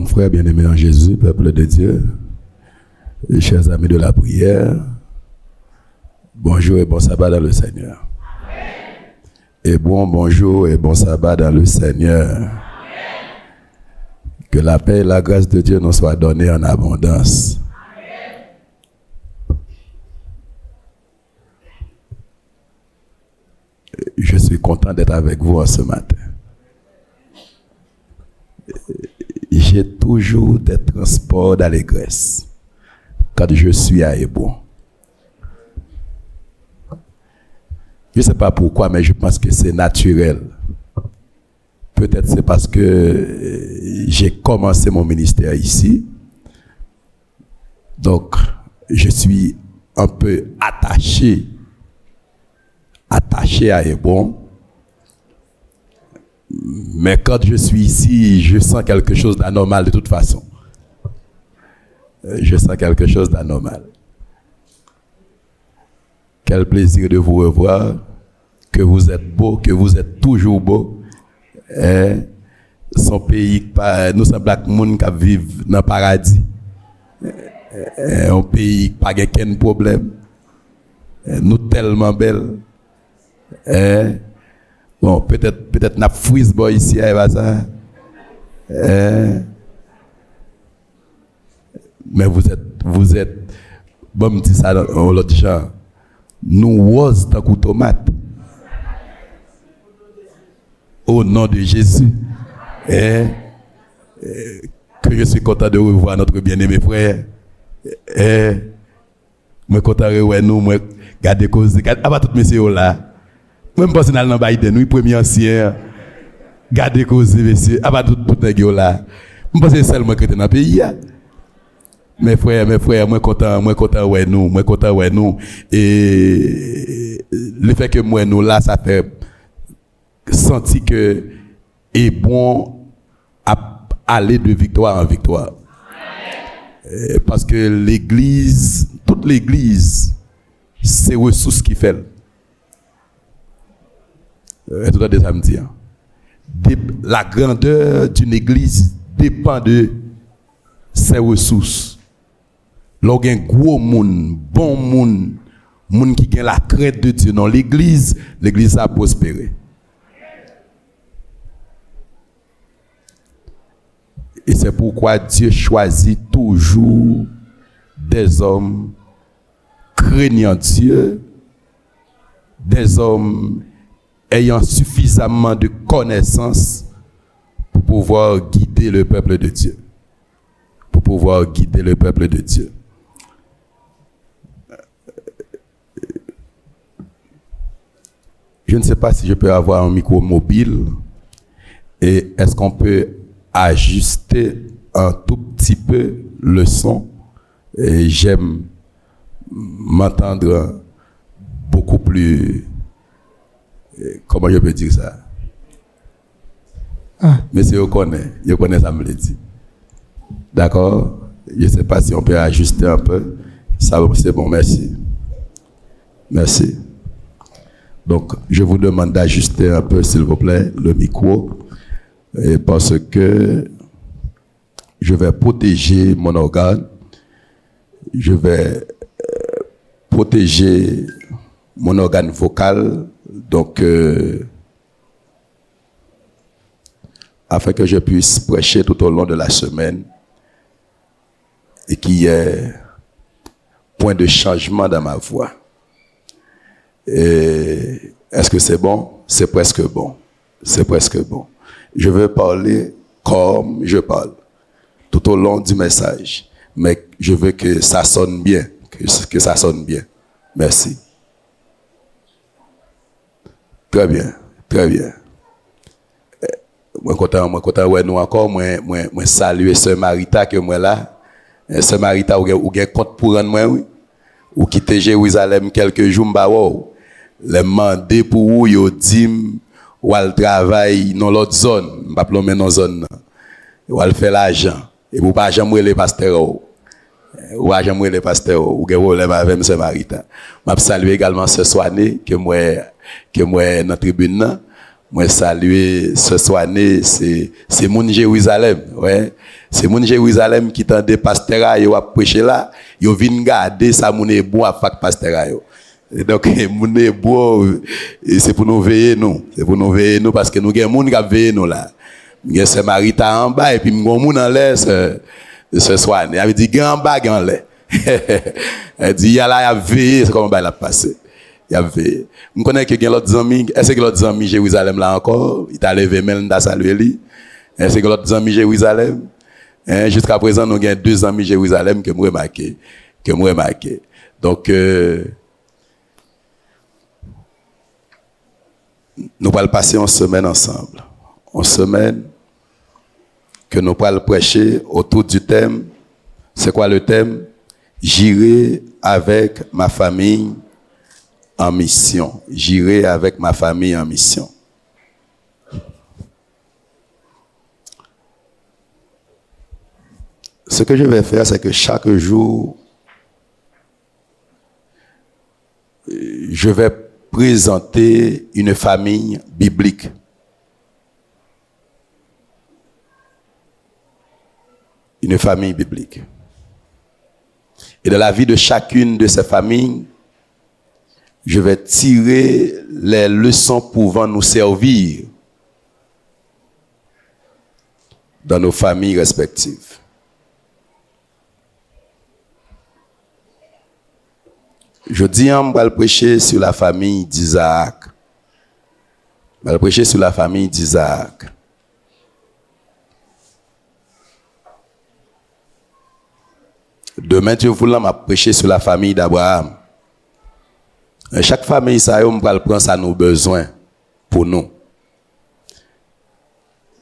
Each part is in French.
Shalom, frères bien-aimés en Jésus, peuple de Dieu, et chers amis de la prière, bonjour et bon sabbat dans le Seigneur. Amen. Et bonjour et bon sabbat dans le Seigneur. Amen. Que la paix et la grâce de Dieu nous soient données en abondance. Amen. Je suis content d'être avec vous en ce matin. J'ai toujours des transports d'allégresse quand je suis à Hébron. Je ne sais pas pourquoi, mais je pense que c'est naturel. Peut-être c'est parce que j'ai commencé mon ministère ici. Donc, je suis un peu attaché à Hébron. Mais quand je suis ici, je sens quelque chose d'anormal de toute façon. Je sens quelque chose d'anormal. Quel plaisir de vous revoir, que vous êtes beau, que vous êtes toujours beau. Son pays, nous sommes black moun qui vivent dans le paradis. Un pays qui n'a pas de problème. Nous tellement belles. Bon, peut-être n'a freeze boy ici, ça. Mais vous êtes, bon, me dit ça dans l'autre genre. Nous rose dans coup tomate. Au nom de Jésus. Que je suis content de revoir notre bien-aimé frère. Moi content de revoir nous, moi garder cause, pas tout messieurs là. Même personnel dans Biden, oui premier ancien. Garder cause messieurs, pas tout nèg là. Moi pense seulement que dans le pays. Mes frères, moi content ouais nous, et le fait que moi nous là ça fait sentir que est bon à aller de victoire en victoire. Parce que l'église, toute l'église, c'est ressources qui fait. Tout à l'heure samedi. La grandeur d'une église dépend de ses ressources. Lorsqu'il y a un gros monde, bon monde qui a la crainte de Dieu dans l'église a prospéré. Et c'est pourquoi Dieu choisit toujours des hommes craignant Dieu, des hommes ayant suffisamment de connaissances pour pouvoir guider le peuple de Dieu. Je ne sais pas si je peux avoir un micro mobile et est-ce qu'on peut ajuster un tout petit peu le son. Et j'aime m'entendre beaucoup plus, comment je peux dire ça? Mais si je connais ça me le dit. D'accord? Je ne sais pas si on peut ajuster un peu. Ça, c'est bon, merci. Merci. Donc, je vous demande d'ajuster un peu, s'il vous plaît, le micro. Et parce que je vais protéger mon organe, je vais protéger mon organe vocal, donc afin que je puisse prêcher tout au long de la semaine et qu'il y ait point de changement dans ma voix. Et est-ce que c'est bon? C'est presque bon. Je veux parler comme je parle tout au long du message, mais je veux que ça sonne bien, que ça sonne bien. Merci. Très bien. Moi content ouais nous encore moi saluer sœur Marita que moi là. Sœur Marita ou gen compte pour rendre moi oui. Ou quitter Jérusalem quelques jours m'ba wow. Les mandé pour ou yo dim ou al travail dans l'autre zone, m'pa plomber dans zone ou al faire l'argent et pour pas jamais les pasteurs ou pas jamais les pasteurs ou gen problème avec sœur Marita. M'a saluer également ce soirée que moi dans tribune là Moi saluer ce soirée, c'est mon Jérusalem, ouais. C'est mon Jérusalem qui tendait pasteur yo a prêcher là, yo vinn garder ça mon est bon à fac pasteur yo. Et donc mon est bon c'est pour nous veiller nous, c'est pour nous veiller nous parce que nous gagne monde qui veiller nous là. Gagne c'est Marita en bas et puis mon monde en l'air ce soir. Il avait dit gagne en bas gagne en l'air. Elle dit y a là y a veiller, c'est comment bah il a passé. Il a veillé. Je connais que l'autre ami, est-ce que l'autre ami Jérusalem là encore, il t'a levé même dans saluer lui. Est-ce que l'autre ami Jérusalem jusqu'à présent nous avons 2 amis Jérusalem que moi remarqué. Donc nous allons passer une semaine ensemble. Une semaine que nous allons prêcher autour du thème. C'est quoi le thème? J'irai avec ma famille en mission. J'irai avec ma famille en mission. Ce que je vais faire, c'est que chaque jour, je vais présenter une famille biblique. Une famille biblique. Et de la vie de chacune de ces familles, je vais tirer les leçons pouvant nous servir dans nos familles respectives. Je dis, on va prêcher sur la famille d'Isaac. On va prêcher sur la famille d'Isaac. Demain, Dieu voulant, m'a prêché sur la famille d'Abraham. Chaque famille, ça, on va prendre ça nos besoins pour nous.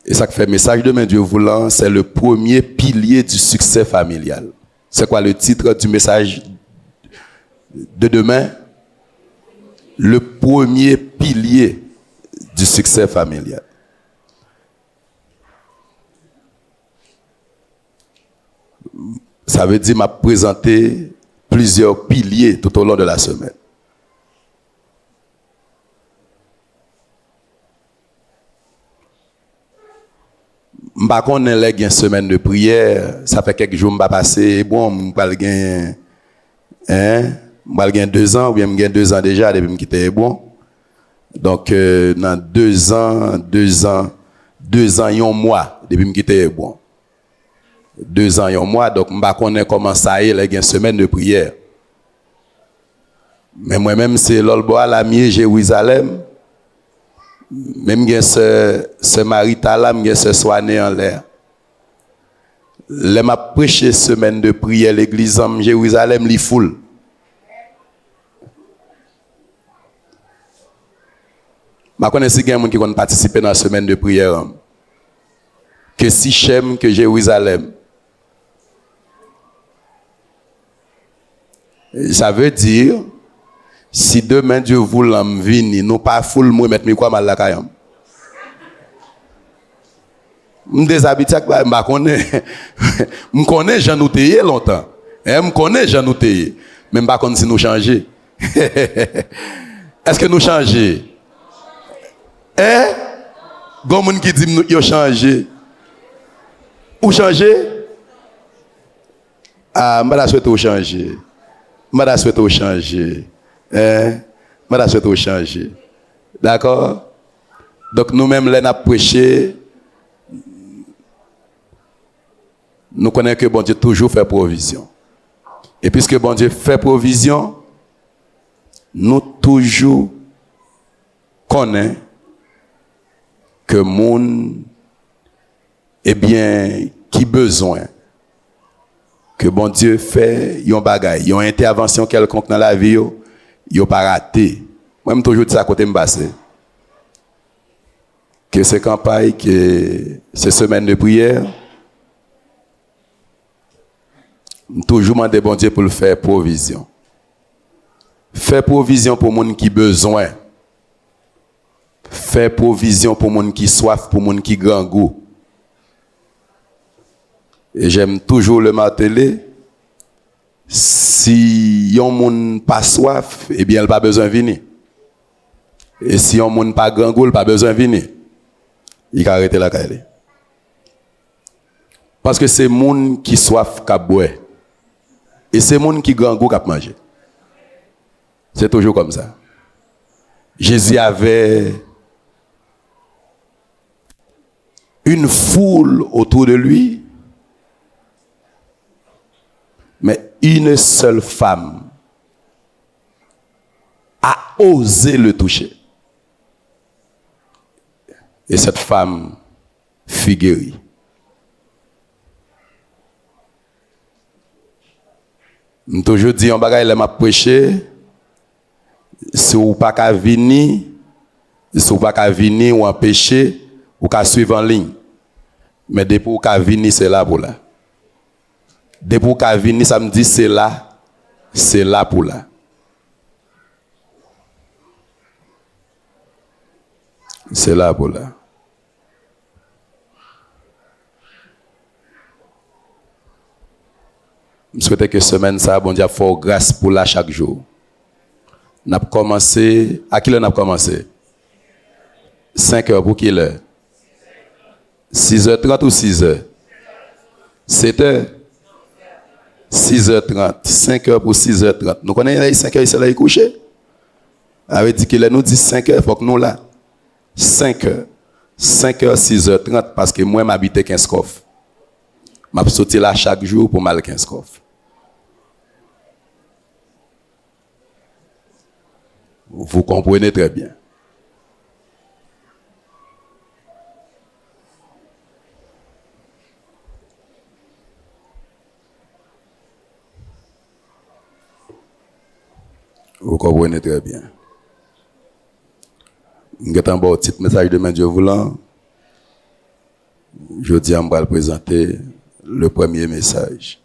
Et ça fait message demain, Dieu voulant, c'est le premier pilier du succès familial. C'est quoi le titre du message de demain? Le premier pilier du succès familial. Ça veut dire m'a présenté plusieurs piliers tout au long de la semaine. M'pa connait les une semaine de prière, ça fait quelques jours m'pa passé bon m'pa gain m'pa gain 2 ans ou bien m'gain 2 ans déjà depuis me quitter bon. Donc dans 2 ans et un mois depuis me quitter bon. 2 ans et un mois, donc m'pa connait comment ça y est les une semaine de prière. Mais moi-même c'est l'olboa la mieux Jérusalem. Même ce Marita là, même ce soigné en l'air. Les m'a prêché semaine de prière l'église en Jérusalem li foule. Ma connais si quelqu'un qui va participer dans la semaine de prière que si j'aime que Jérusalem. Ça veut dire si demain Dieu voulait me venir, nous pas foule moi mettre mes quoi mal la kayam. Me déshabitué m'pa connais. Me connais Jean nous tayé longtemps. Me connais Jean nous tayé. Même pas connais si nous changer. Est-ce que nous changer? Gon moun qui dit yo changer. Ou changer? Ah, m'pa souhaite ou changer. M'pa souhaite ou changer. M'pa souhaite ou changer. D'accord? Donc nous-mêmes là n'a prêché. Nous connaissons que bon Dieu toujours fait provision. Et puisque bon Dieu fait provision, nous toujours connaissons que monde eh bien qui besoin que bon Dieu fait yon bagay, yon intervention quelconque dans la vie yo pas raté. Moi même toujours dit ça à côté me passer. Que ces campagnes, que ces semaines de prière toujours demander bon Dieu pour le faire provision. Faire provision pour monde qui besoin. Faire provision pour monde qui soif, pour monde qui grand goût. Et j'aime toujours le marteler. Si yon monde pas soif, eh bien elle pas besoin de venir. Et si on monde pas grand goal, pas besoin de venir. Il a arrêté la caille. Parce que c'est monde qui soif qui boit. Et c'est monde qui grand goût qui manger. C'est toujours comme ça. Jésus avait une foule autour de lui, mais une seule femme a osé le toucher. Et cette femme fut guérie. Je toujours dit, on bagaille les m'a prêché, si vous pas qu'à venir, si vous pas qu'à venir ou empêcher, ou qu'à suivre en ligne. Mais depuis vous qu'à venir, c'est là pour là. Depuis vous qu'à venir, ça me dit c'est là pour là. C'est là pour là. Je souhaite que semaine ça, bon Dieu, faut grâce pour là chaque jour. N'a commencé, à qui l'on a commencé? 5 heures pour qui l'heure? 6h30 ou 6h? 7h? 6h30. 5 heures pour 6h30. Nous connaissons 5 heures, c'est là, il couché. Avait dit qu'il nous dit 5 heures, il faut que nous là. 5 heures. 5h, 6h30, parce que moi, j'habite 15 coffres. Je sorti là chaque jour pour mal 15 coffres. Vous comprenez très bien. Vous comprenez très bien. Je vais un petit message de Dieu voulant. Je dis à me présenter le premier message.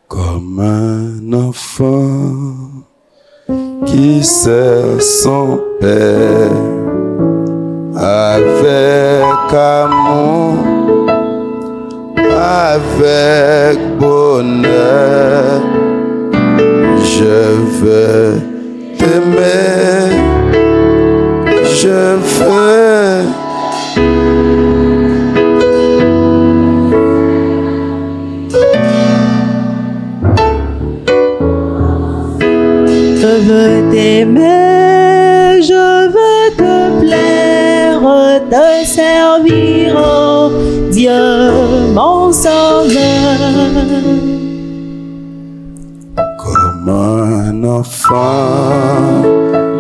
Comme un enfant qui sert son père avec amour, avec bonheur, je veux t'aimer, je veux. Je veux t'aimer, je veux te plaire, te servir, oh Dieu, mon sauveur. Comme un enfant,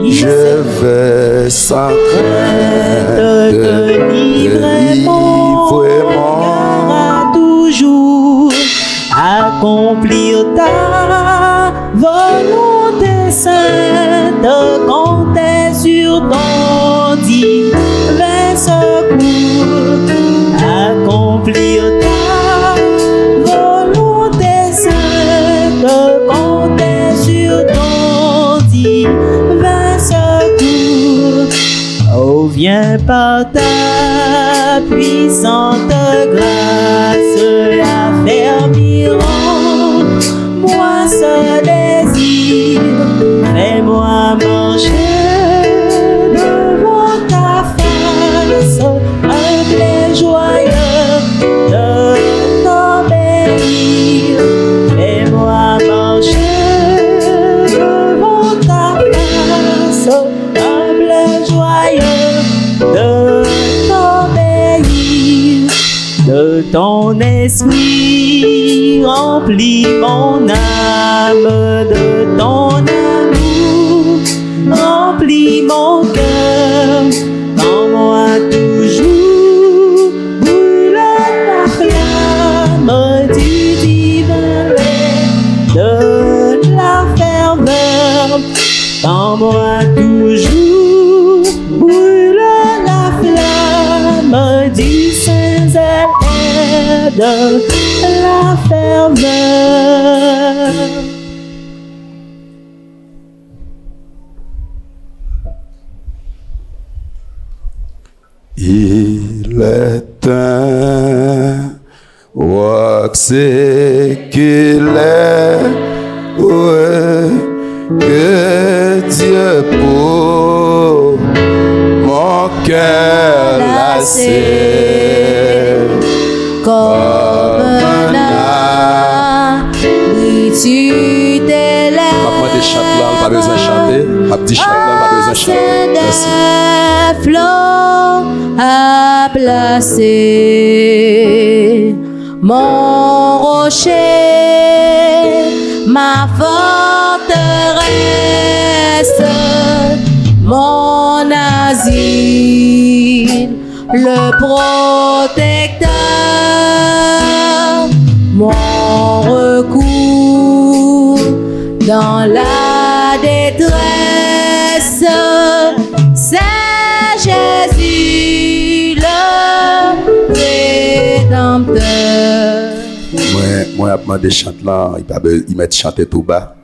je vais sans crainte te livrer mon cœur à toujours, accomplir ta volonté sainte, compter sur ton divin secours, accomplir ta volonté sainte, compter sur ton divin secours. Oh, viens par ta puissante grâce affermir en moi ce désir. Fais-moi marcher devant ta face, humble et joyeux de t'obéir. Fais-moi marcher devant ta face, humble et joyeux de t'obéir. De ton esprit remplis mon âme, de ton amour remplis mon cœur. En moi toujours brûle la flamme du divin lait, de la ferveur. En moi toujours brûle la flamme du saint zèle de la ferveur. sais qu'il est, ouais, que Dieu pour mon cœur lassé, comme un âme, oui, tu t'élèves. Maman des chants là, pas besoin de chanter. Ma petite chante là, pas besoin de chanter. Merci. Flot à placer mon rocher, ma forteresse, mon asile, le protecteur, mon recours dans la détresse. C'est Jésus le Rédempteur. Moi, après des chants là, il m'a chanté tout bas.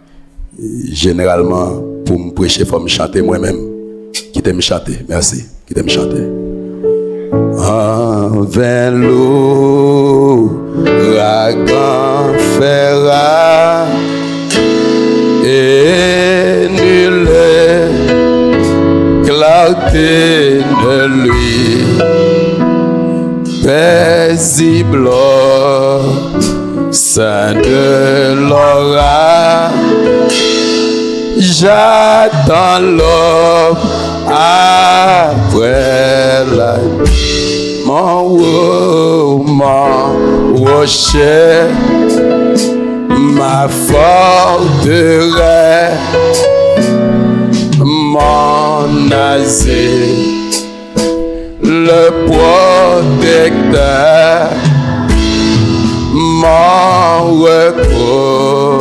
Généralement, pour me prêcher, il faut me chanter moi-même. Qui t'aime chanter? Merci. Qui t'aime chanter? Envers l'ouragan fera et nulle clarté de lui paisible sein de l'aura. J'attends l'aube après la nuit. Mon rocher, ma forteresse, mon asile, le protecteur, mon repos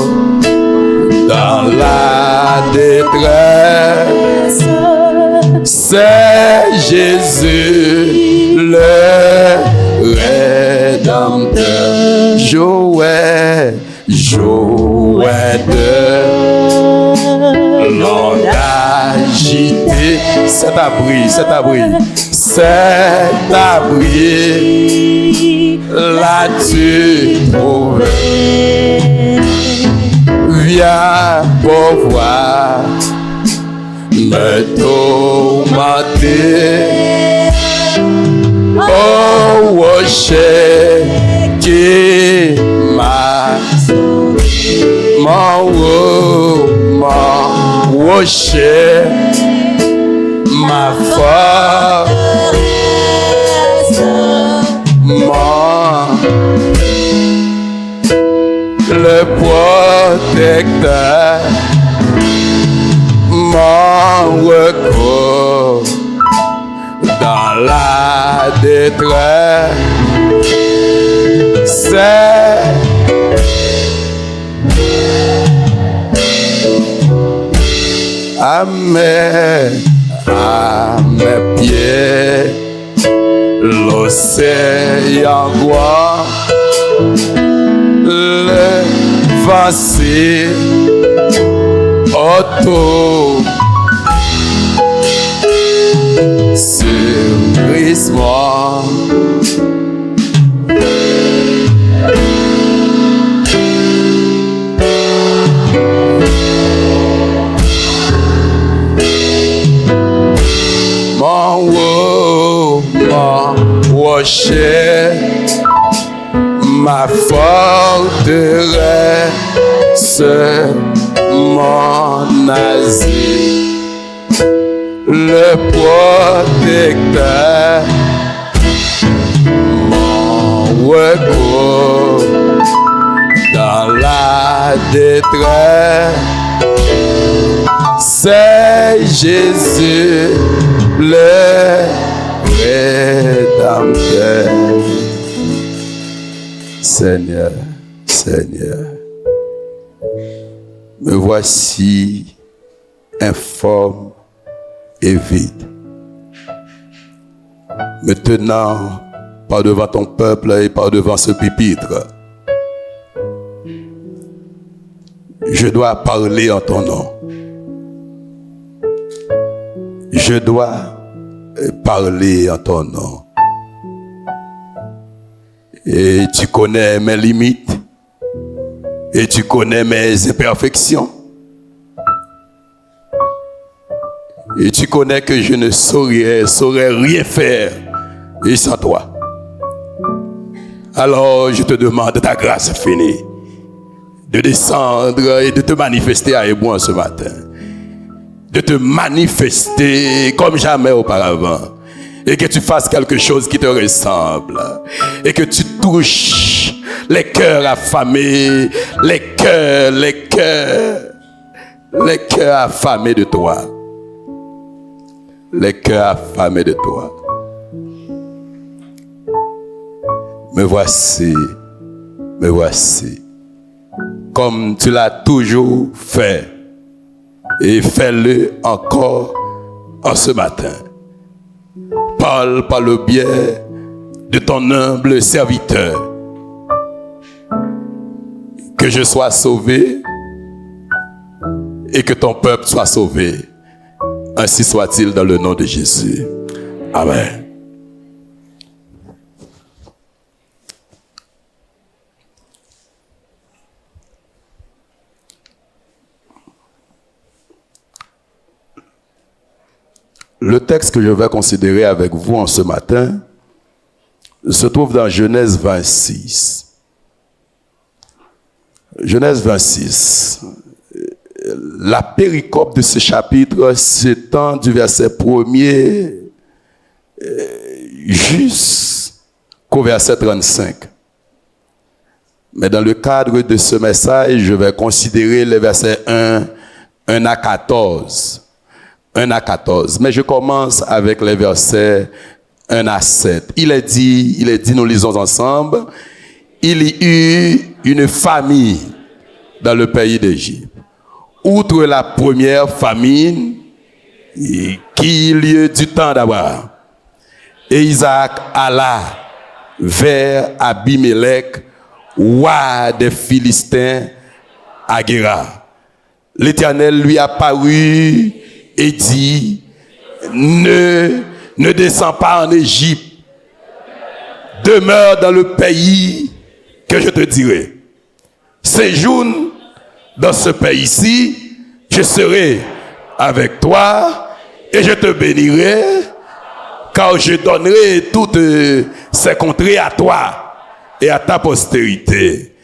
dans la détresse. C'est Jésus le Rédempteur. Joël de l'onde agitée. C'est abri, là-tu trouvé. Viens pour voir me tourmenter. Oh rocher qui m'a sauvé. Mon rocher, ma forteresse, le protecteur, mon recours dans la détresse. C'est à mes pieds l'océan gloire, le vent autour sur moi. Mon rocher, ma forteresse, mon asile, le protecteur, mon recours dans la détresse. C'est Jésus le Rédempteur. Seigneur, me voici informe et vide, me tenant par devant ton peuple et par devant ce pupitre. Je dois parler en ton nom. Je dois parler en ton nom. Et tu connais mes limites. et tu connais mes imperfections. Et tu connais que je ne saurais rien faire et sans toi. Alors je te demande de ta grâce infinie de descendre et de te manifester à Hébron ce matin. De te manifester comme jamais auparavant. Et que tu fasses quelque chose qui te ressemble. Et que tu touches les cœurs affamés, les cœurs affamés de toi. Les cœurs affamés de toi. Me voici, comme tu l'as toujours fait, et fais-le encore en ce matin. Parle par le biais de ton humble serviteur. Que je sois sauvé et que ton peuple soit sauvé. Ainsi soit-il dans le nom de Jésus. Amen. Le texte que je vais considérer avec vous en ce matin se trouve dans Genèse 26. Genèse 26. La péricope de ce chapitre s'étend du verset 1er jusqu'au verset 35. Mais dans le cadre de ce message, je vais considérer les versets 1 à 14. 1 à 14. Mais je commence avec les versets 1 à 7. Il est dit, nous lisons ensemble, il y eut une famine dans le pays d'Égypte. Outre la première famine qui eut lieu du temps d'Abraham. Et Isaac alla vers Abimelech, roi des Philistins, à Guérar. L'Éternel lui apparut et dit, ne descends pas en Égypte, demeure dans le pays que je te dirai. Séjourne dans ce pays-ci, je serai avec toi et je te bénirai, car je donnerai toutes ces contrées à toi et à ta postérité.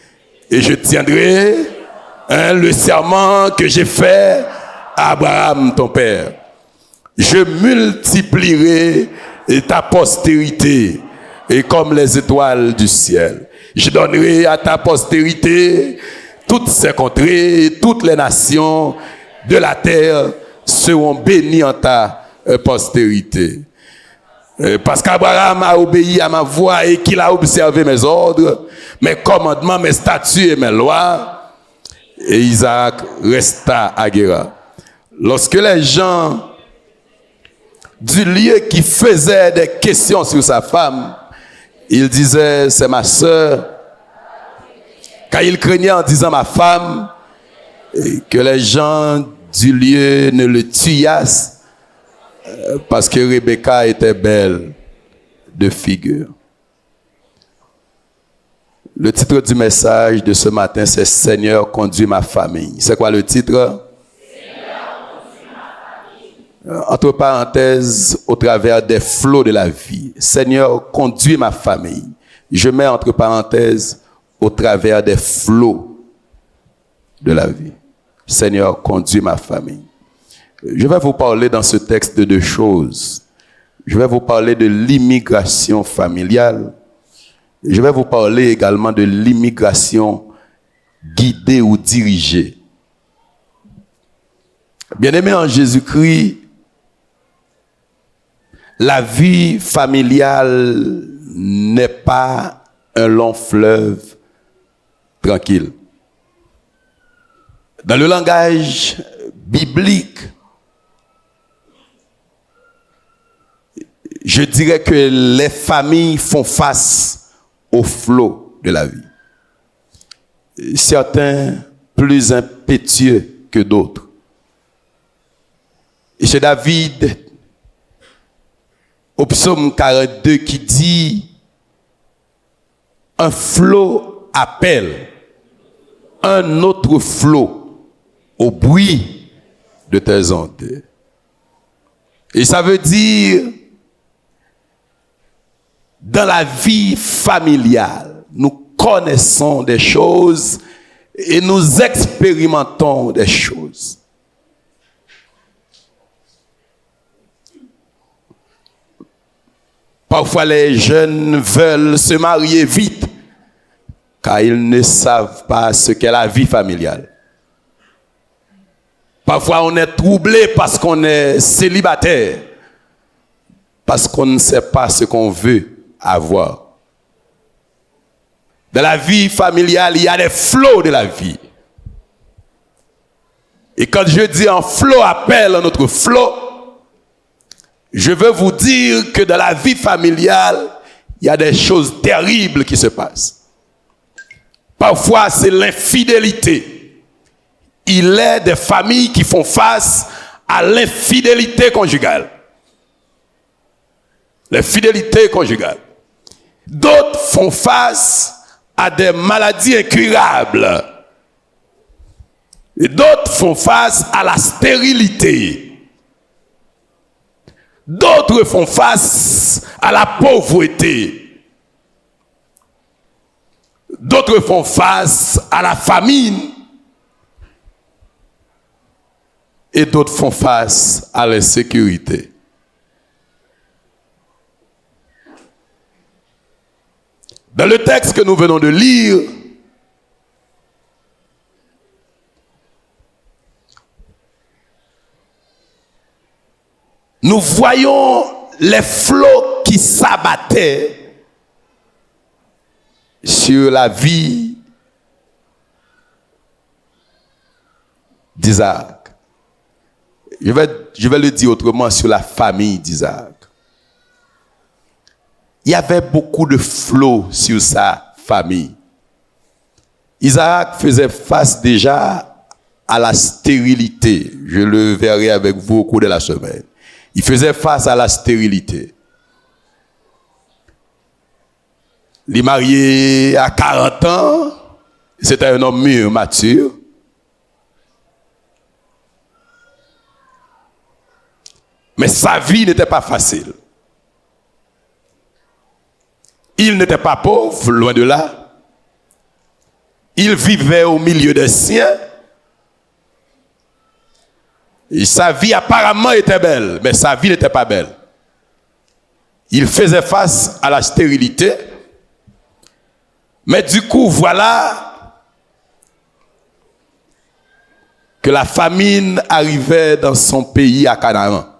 Et je tiendrai le serment que j'ai fait à Abraham, ton père. Je multiplierai ta postérité et comme les étoiles du ciel. Je donnerai à ta postérité toutes ces contrées, toutes les nations de la terre seront bénies en ta postérité. Parce qu'Abraham a obéi à ma voix et qu'il a observé mes ordres, mes commandements, mes statuts et mes lois. Et Isaac resta à Guérar. Lorsque les gens du lieu qui faisaient des questions sur sa femme, il disait, c'est ma sœur. Car il craignait en disant ma femme, que les gens du lieu ne le tuassent, parce que Rebecca était belle de figure. Le titre du message de ce matin, c'est Seigneur, conduis ma famille. C'est quoi le titre? Entre parenthèses, au travers des flots de la vie. Seigneur, conduis ma famille. Je mets entre parenthèses, au travers des flots de la vie. Seigneur, conduis ma famille. Je vais vous parler dans ce texte de deux choses. Je vais vous parler de l'immigration familiale. Je vais vous parler également de l'immigration guidée ou dirigée. Bien-aimés en Jésus-Christ, la vie familiale n'est pas un long fleuve tranquille. Dans le langage biblique, je dirais que les familles font face au flot de la vie. Certains plus impétueux que d'autres. Et c'est David, au psaume 42, qui dit « Un flot appelle, un autre flot au bruit de tes ondes. Et ça veut dire, dans la vie familiale, nous connaissons des choses et nous expérimentons des choses. Parfois, les jeunes veulent se marier vite, car ils ne savent pas ce qu'est la vie familiale. Parfois, on est troublé parce qu'on est célibataire, parce qu'on ne sait pas ce qu'on veut avoir. Dans la vie familiale, il y a des flots de la vie. Et quand je dis un flot appelle un autre flot, je veux vous dire que dans la vie familiale, il y a des choses terribles qui se passent. Parfois, c'est l'infidélité. Il est des familles qui font face à l'infidélité conjugale. L'infidélité conjugale. D'autres font face à des maladies incurables. Et d'autres font face à la stérilité. D'autres font face à la pauvreté. D'autres font face à la famine. Et d'autres font face à l'insécurité. Dans le texte que nous venons de lire, nous voyons les flots qui s'abattaient sur la vie d'Isaac. Je vais le dire autrement, sur la famille d'Isaac. Il y avait beaucoup de flots sur sa famille. Isaac faisait face déjà à la stérilité. Je le verrai avec vous au cours de la semaine. Il faisait face à la stérilité. Il est marié à 40 ans. C'était un homme mûr, mature. Mais sa vie n'était pas facile. Il n'était pas pauvre, loin de là. Il vivait au milieu des siens. Et sa vie apparemment était belle, mais sa vie n'était pas belle. Il faisait face à la stérilité. Mais du coup, voilà que la famine arrivait dans son pays à Canaan.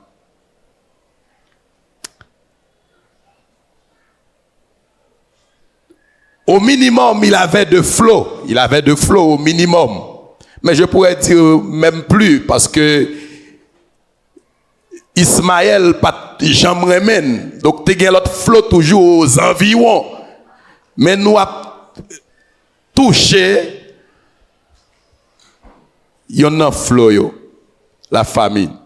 Au minimum, il avait 2 flots. Il avait 2 flots au minimum. Mais je pourrais dire même plus, parce que Ismaël, pas Jean remène. Donc, tu as l'autre flot toujours aux environs. Mais nous avons touché, il y a un flot, la famine.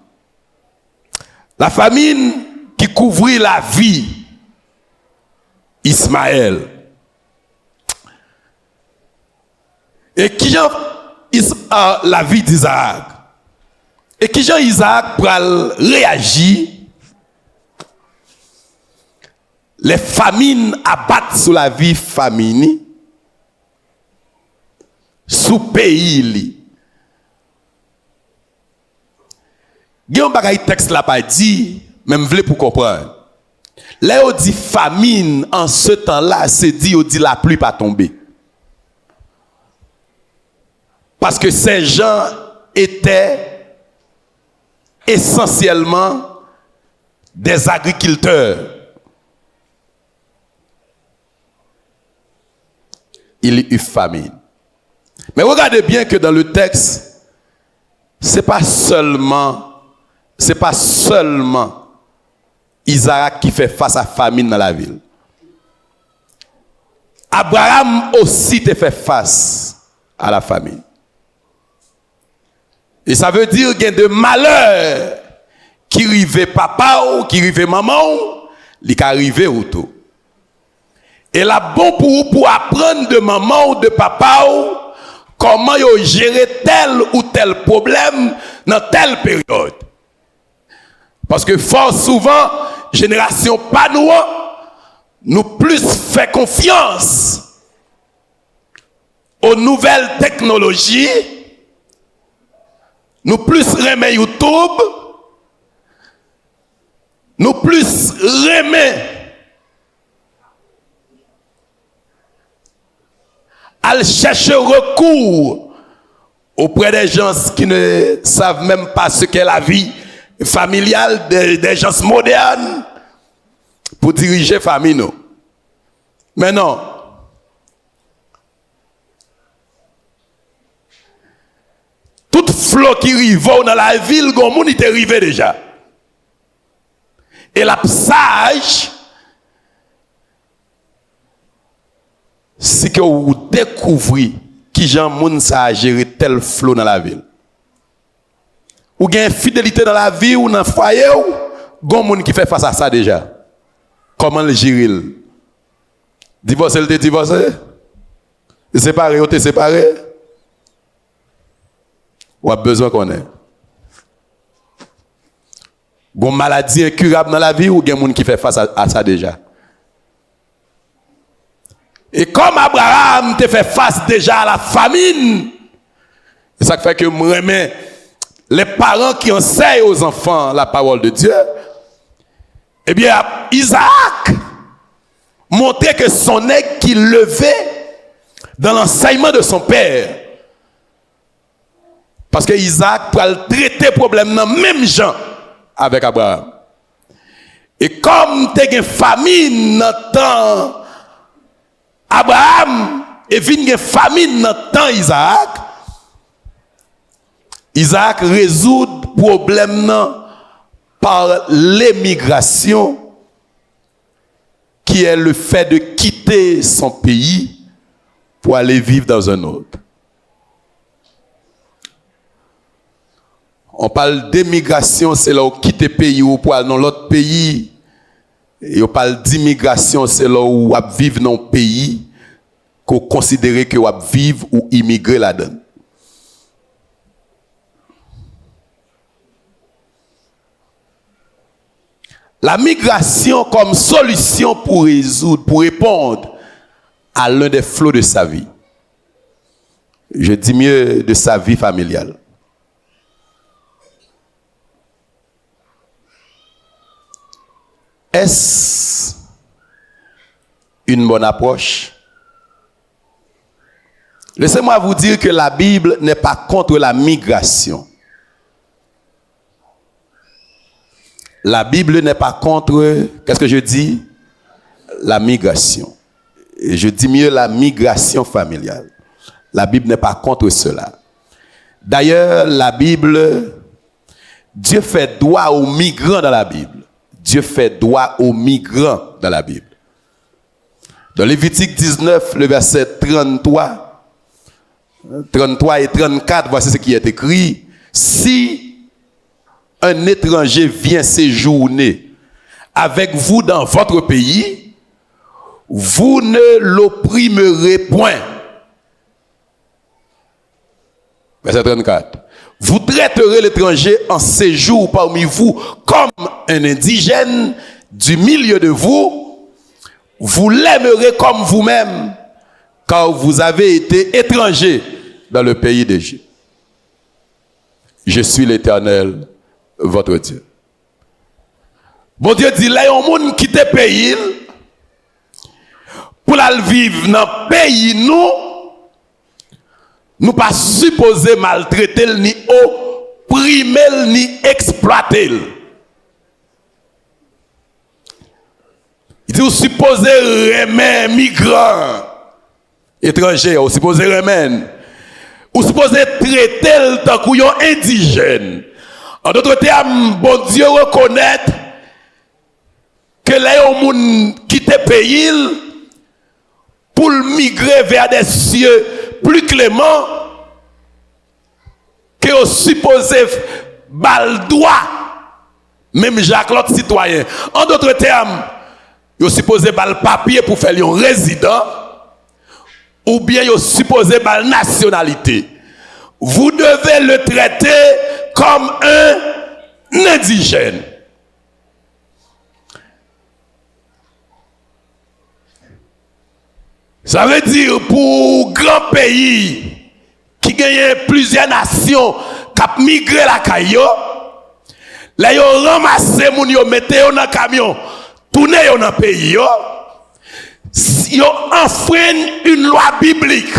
La famine qui couvrit la vie Ismaël. Et qui a la vie d'Isaac? Et qui Jean Isaac pral réagir? Les famines abattent sur la vie famine, sous pays. Guillaume bagay texte là pas dit, même vle pour comprendre. Là on dit famine en ce temps-là, c'est dit on dit la pluie pas tomber. Parce que ces gens étaient essentiellement des agriculteurs. Il y a eu famine. Mais regardez bien que dans le texte, c'est pas seulement Isaac qui fait face à famine dans la ville. Abraham aussi te fait face à la famine. Et ça veut dire qu'il y a de malheur qui arrive papa ou qui arrive maman ou qui arrive auto. Et là bon pour apprendre de maman ou de papa ou comment yo gérer tel ou tel problème dans telle période. Parce que fort souvent, génération pas nous plus fait confiance aux nouvelles technologies, nous plus remet YouTube, nous plus remet à chercher recours auprès des gens qui ne savent même pas ce qu'est la vie familiale, des gens modernes pour diriger famille. Non. Mais non. Tout flot qui arrive dans la ville, il est arrivé déjà. Et la sage, c'est que vous découvrez qui Jean moun ça a géré tel flot dans la ville. Ou gain fidélité dans la vie ou dans le foyer, gon moun qui fait face à ça déjà. Comment le gérer? Divorcer, le divorcer? Séparer, ou te séparer? Ou a besoin qu'on ait? Gon maladie incurable dans la vie ou gain moun qui fait face à ça déjà? Et comme Abraham te fait face déjà à la famine, c'est ça qui fait que je remets les parents qui enseignent aux enfants la parole de Dieu. Eh bien, Isaac montrait que son aigle qui levait dans l'enseignement de son père. Parce que Isaac peut traiter le problème dans le même genre avec Abraham. Et comme tu as une famine dans le temps Abraham et vient une famine dans le temps Isaac résout le problème par l'émigration qui est le fait de quitter son pays pour aller vivre dans un autre. On parle d'émigration, c'est là où quitte le pays ou pour aller dans l'autre pays. Et on parle d'immigration, c'est là où on vivre dans un pays qu'on considère que on vivre ou immigrer là-dedans. La migration comme solution pour résoudre, pour répondre à l'un des flots de sa vie. Je dis mieux de sa vie familiale. Est-ce une bonne approche? Laissez-moi vous dire que la Bible n'est pas contre la migration. La Bible n'est pas contre, qu'est-ce que je dis? La migration. Et je dis mieux la migration familiale. La Bible n'est pas contre cela. D'ailleurs, la Bible, Dieu fait droit aux migrants dans la Bible. Dieu fait droit aux migrants dans la Bible. Dans Lévitique 19, le verset 33 et 34, voici ce qui est écrit. Si un étranger vient séjourner avec vous dans votre pays, vous ne l'opprimerez point. Verset 34. Vous traiterez l'étranger en séjour parmi vous comme un indigène du milieu de vous. Vous l'aimerez comme vous-même, car vous avez été étranger dans le pays d'Égypte. Je suis l'Éternel, votre Dieu. Bon Dieu dit, là, il y a un monde qui te paye pour la vivre dans le pays, nous pas supposés maltraiter ni opprimer ni exploiter. Il dit, vous supposez remettre migrants étrangers, vous supposez remettre, vous supposez traiter le temps qu'on est indigène. En d'autres termes, bon Dieu reconnaître que les gens qui te payent pour migrer vers des cieux plus cléments que vous supposez bal droit, même Jacques l'autre citoyen. En d'autres termes, vous supposez bal papier pour faire un résident, ou bien yo supposé par nationalité, vous devez le traiter comme un indigène. Ça veut dire pour grand pays qui gagne plusieurs nations qui ont migré la caillou, là yo ramassé moun yo mette yo dans camion, tourner yo dans pays yo enfreignent une loi biblique.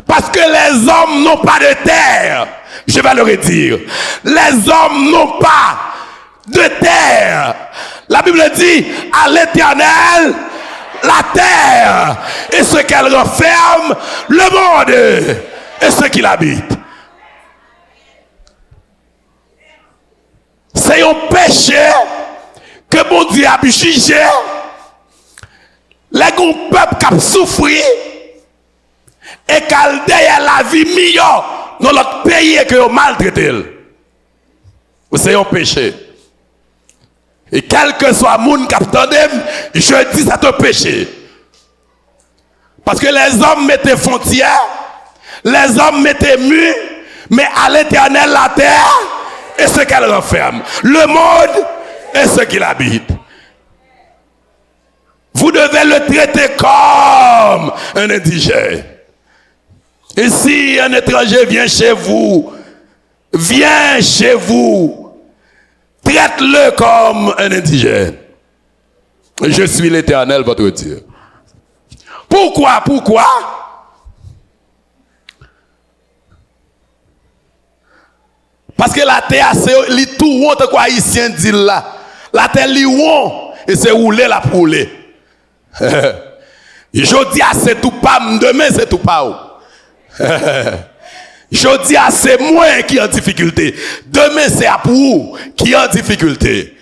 Parce que les hommes n'ont pas de terre. Je vais le redire. Les hommes n'ont pas de terre. La Bible dit à l'Éternel la terre et ce qu'elle renferme, le monde et ce qui l'habite. C'est un péché que bon Dieu a jugé. Les peuples qui ont souffert et qui ont derrière la vie meilleure dans notre pays et qui ont maltraité. C'est un péché. Et quel que soit le monde qui attendait, je dis c'est un péché. Parce que les hommes mettaient frontières, les hommes mettaient murs, mais à l'Éternel la terre et ce qu'elle renferme, le monde et ce qu'il habite. Vous devez le traiter comme un indigène. Et si un étranger vient chez vous, traite-le comme un indigène. Je suis l'Éternel, votre Dieu. Pourquoi? Parce que la terre, c'est tout honte quoi haïtien dit là. La terre li honte et c'est rouler la pouler. Je dis c'est tout pas, demain c'est tout pas. Je dis c'est moi qui est en difficulté. Demain c'est à vous qui est en difficulté.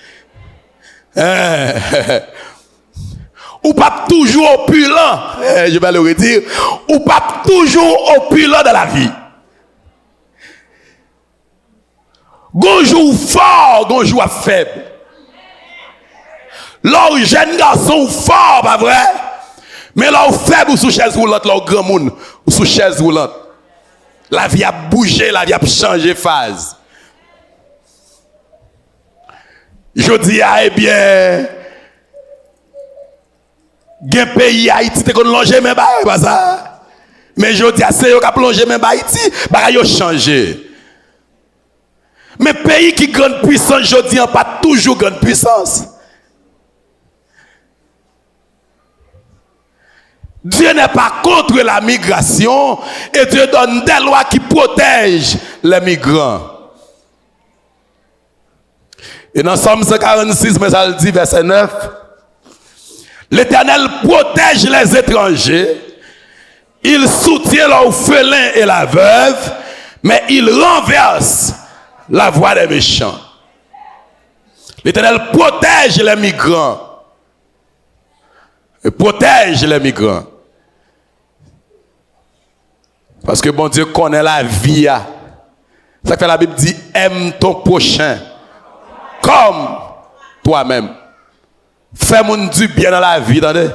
Ou pas toujours opulent, je vais le redire, ou pas toujours opulent dans la vie. Gonjour fort, gonjour faible. L'homme jeune garçon fort, pas vrai? Mais l'homme faible ou sous chaise roulante, l'homme grand monde ou sous chaise roulante. La vie a bougé, la vie a changé phase. Je dis, eh bien, gen pays Haïti te kon longer même pas ça. Mais je dis, c'est yo qui a plongé même Haïti, bah yo changé. Mais pays qui grande puissance, je dis, pas toujours grande puissance. Dieu n'est pas contre la migration et Dieu donne des lois qui protègent les migrants. Et dans Somme 146, mais ça le dit, verset 9, l'Éternel protège les étrangers, il soutient l'orphelin et la veuve, mais il renverse la voix des méchants. L'Éternel protège les migrants. Et protège les migrants. Parce que bon Dieu connaît la vie. C'est ça que la Bible dit, aime ton prochain comme toi-même. Fais-moi du bien dans la vie, attendez.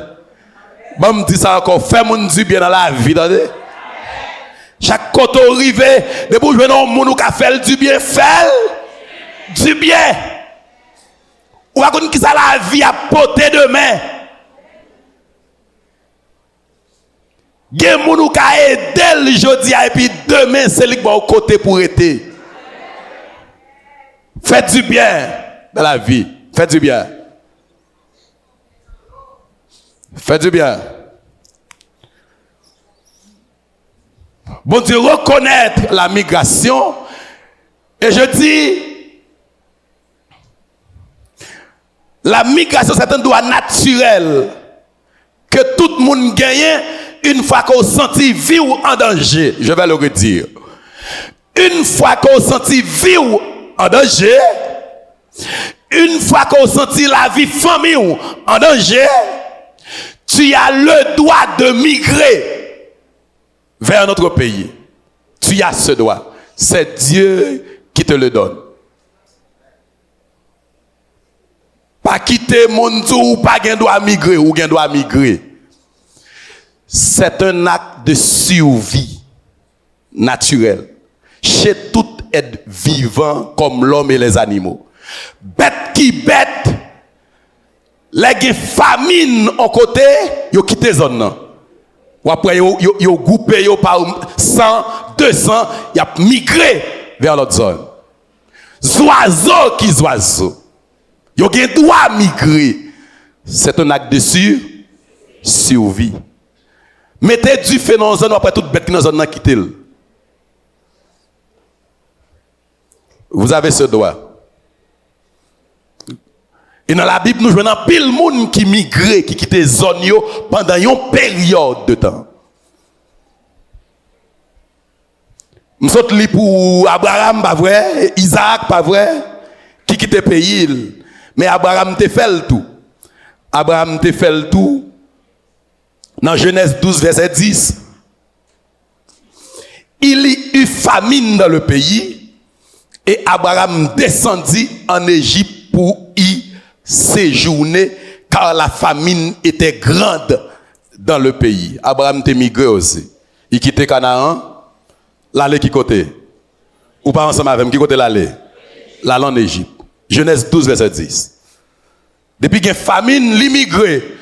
Bon, me dit ça encore, fais-moi du bien dans la vie, attendez. Chaque côté arrivé, de vous jouer dans le monde qui fait du bien, fait du bien. Ou à qui ça la vie à portée demain. Gen moun ka aider jodi et puis demain c'est lui qui va au côté pour aider. Faites du bien dans la vie. Faites du bien. Faites du bien. Bon Dieu reconnaître la migration et je dis la migration c'est un droit naturel que tout le monde gagne. Une fois qu'on sentit vie ou en danger, je vais le redire. Une fois qu'on sentit vie ou en danger, une fois qu'on sentit la vie famille ou en danger, tu as le droit de migrer vers notre pays. Tu as ce droit. C'est Dieu qui te le donne. Pas quitter mon tour ou pas gain droit migrer ou gain droit migrer. c'est un acte de survie naturel chez tout être vivant comme l'homme et les animaux. Bête qui bête, les famines en côté, ils quittent la zone. Ou après, ils ont groupé par 100, 200, ils ont migré vers l'autre zone. Oiseaux qui oiseaux. Ils ont droit à migrer. C'est un acte de survie. Mettez du feu dans la zone, après toute bête qui dans la zone, quittez-le. Vous avez ce droit. Et dans la Bible, nous voyons pile de monde qui migrait, qui quittait zone pendant une période de temps. Nous sommes pour Abraham, pas vrai, Isaac, pas vrai, qui quittait le pays. Mais Abraham te fait le tout. Abraham te fait le tout. Dans Genèse 12, verset 10. Il y eut famine dans le pays et Abraham descendit en Égypte pour y séjourner car la famine était grande dans le pays. Abraham te migré aussi. Il quittait Canaan, l'aller qui côté? Ou pas ensemble avec qui côté l'aller? L'aller en Égypte. Genèse 12, verset 10. Depuis qu'il y a famine, l'immigré.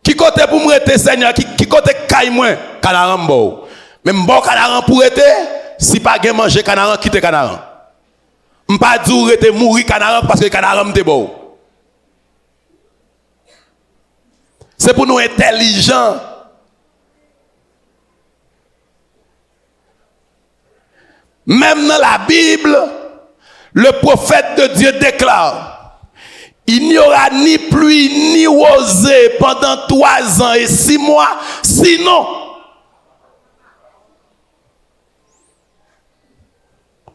Qui côté pour me rester, Seigneur? Qui côté caille moins? Canaan bon. Même bon Canaan pour être, si pas de manger Canaan, quitte Canaan. M'pas dire rester mourir Canaan parce que Canaan t'es bon. C'est pour nous intelligents. Même dans la Bible, le prophète de Dieu déclare: il n'y aura ni pluie ni rosée pendant 3 ans et 6 mois, sinon,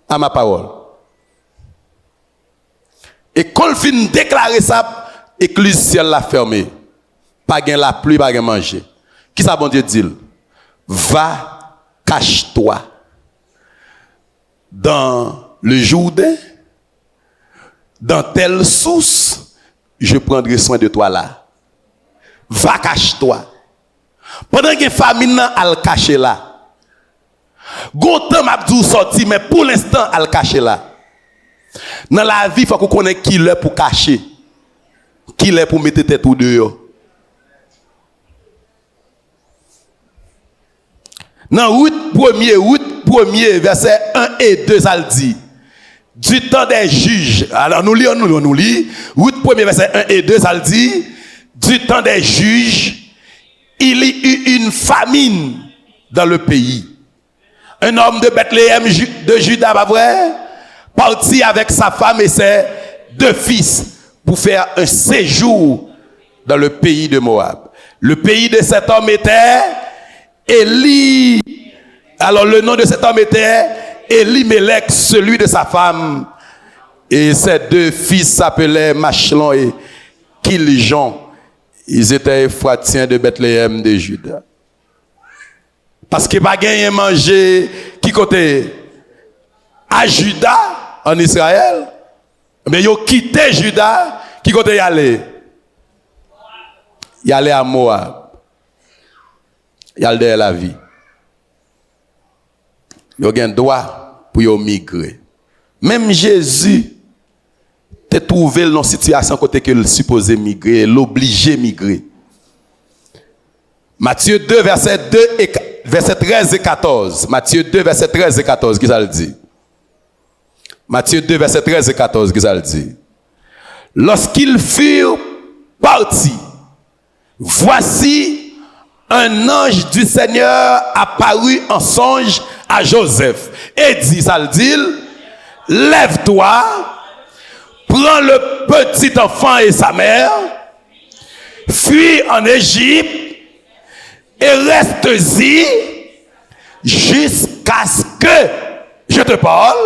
à ma parole. Et quand il finit de déclarer ça, l'église ciel l'a fermé. Pas gain la pluie, pas gain manger. Qui ça bon Dieu dit? Va, cache-toi dans le Jourdain, dans telle source, je prendrai soin de toi là. Va, cache-toi. Pendant que famine a le caché là. Gontan m'a dit sorti, mais pour l'instant, a le caché là. Dans la vie, il faut qu'on connaisse qui l'est pour cacher. Qui l'est pour mettre tête ou dehors. Dans route 1er, verset 1 et 2, ça le dit. Du temps des juges. Alors nous lisons, route 1er, verset 1 et 2, ça le dit. Du temps des juges, il y eut une famine dans le pays. Un homme de Bethléem, de Juda, pas vrai, parti avec sa femme et ses 2 fils pour faire un séjour dans le pays de Moab. Le pays de cet homme était Élie. Alors le nom de cet homme était Elimelech, celui de sa femme. Et ses 2 fils s'appelaient Machlon et Kiljon. Ils étaient Éphratiens de Bethléem de Juda. Parce que pas gagné manger qui côté à Juda en Israël. Mais ils ont quitté Juda, qui côté y aller? Y aller à Moab. Y aller derrière la vie. Ils ont un droit pour y migrer. Même Jésus te trouvé dans une situation côté que le supposé migrer, l'obligé migrer. Matthieu 2, verset 13 et 14. Matthieu 2, verset 13 et 14, qui ça le dit? Matthieu 2, verset 13 et 14, qui ça le dit? Lorsqu'ils furent partis, voici un ange du Seigneur apparut en songe à Joseph et dit, ça le dit, lève-toi, prends le petit enfant et sa mère, fuis en Égypte et reste-y jusqu'à ce que je te parle,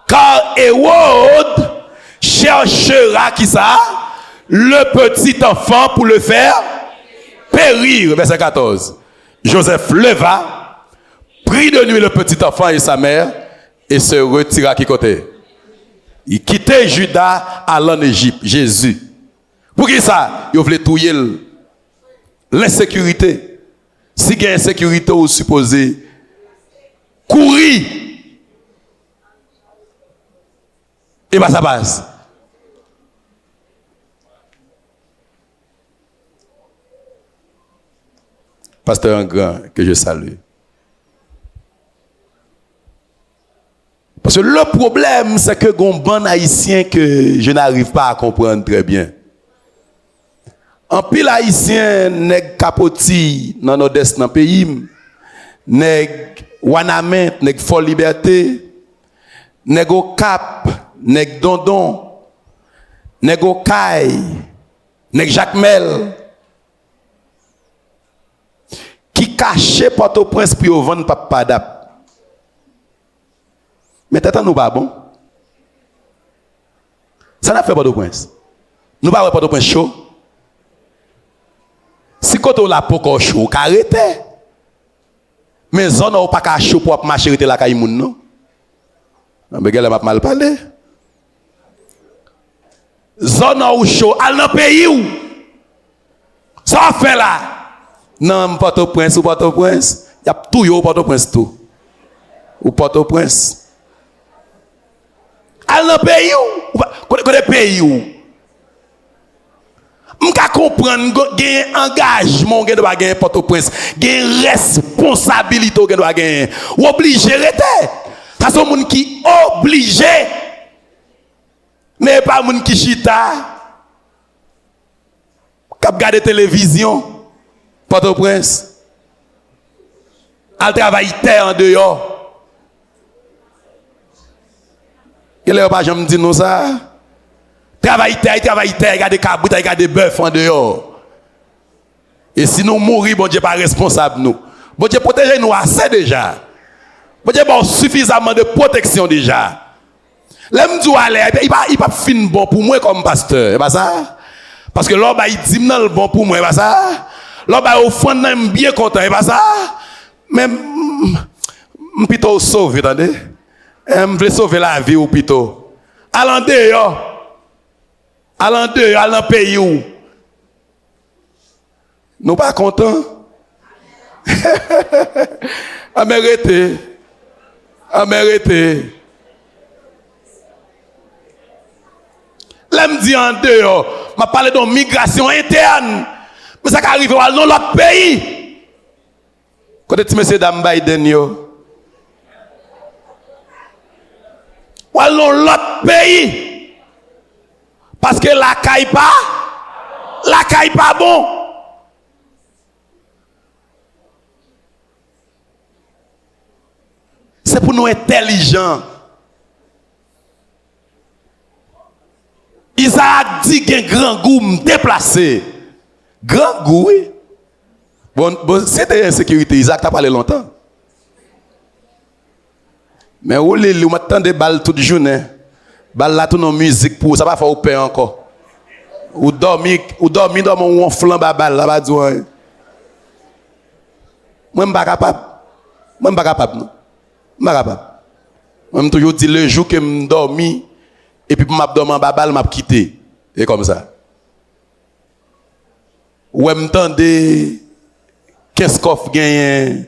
car Hérode cherchera qui ça? Le petit enfant pour le faire périr. Verset 14. Joseph leva, prit de lui le petit enfant et sa mère et se retira à qui côté? Il quittait Juda allant en Égypte. Jésus. Pour qui ça? Il voulait touiller l'insécurité. Si il y a insécurité, vous supposez courir. Et bien ça passe. Pasteur Grand, que je salue. Parce que le problème, c'est que les bon haïtien que je n'arrive pas à comprendre très bien. En pile haïtien, nèg capoti dans nord-est dans pays, nèg Wanament, nèg Fort Liberté, nèg au Cap, nèg Dondon, nèg au Caille, nèg Jacmel, qui cachait Port-au-Prince puis au vendre papa d'ap. Mais t'attends nous pas bon. Ça n'a fait Port-au-Prince. Nous pas Port-au-Prince chaud. Si côté la poko chaud, arrêtez. Mais zone ou pas ka chaud pour marcher la caille moun non. Mais gars m'a mal parlé. Zone ou chaud, al dans pays où ça fait là. Non, Port-au-Prince ou Port-au-Prince, y a tout yo Port-au-Prince tout. Ou Port-au-Prince. Al dans pays où côté pays où m'ka comprendre gain engagement gain doit gagner Port-au-Prince, gain responsabilité gain doit gagner. Obligé rester. Ça sont moun qui obligé. Mais pas moun qui chita. K'ap garder télévision Port-au-Prince. Al travailler terre en dehors. Quel est pas jamais dit nous ça? Travaille terre, garde cabrit, garde bœuf en dehors. Et si nous mourir, bon Dieu pas responsable nous. Bon Dieu protège nous assez déjà. Bon Dieu bon suffisamment de protection déjà. L'aime du aller, il pas fin bon pour moi comme pasteur, pas ça? Parce que l'homme il dit non le bon pour moi, pas ça? L'homme au fond même bien content, pas ça? Même plutôt sauver, attendez. Je veux sauver la vie ou plutôt. Allons dehors. Allons dehors, allons pays où. Nous pas contents. Américain. Américain. Là me dit en dehors, m'a parlé de migration interne. Mais ça qui arrive dans l'autre pays. Quand tu monsieur Dame Biden yo. Ou dans l'autre pays. Parce que la caille pas bon. C'est pour nous intelligents. Isaac dit qu'il y a un grand goût me déplacer. Grand goût, oui. Bon c'était insécurité. Isaac t'a parlé longtemps. Mais où m'attend des balles toute journée. Balle là tout dans musique pour ça va faire peur encore. Ou dormir dans mon flambe à balle là bas dire. Moi pas capable. Moi pas capable non. Pas capable. Moi toujours dit le jour que me dormi et puis m'a dormi en balle m'a quitté. Et comme ça. Ou m'tendez qu'est-ce qu'on gagne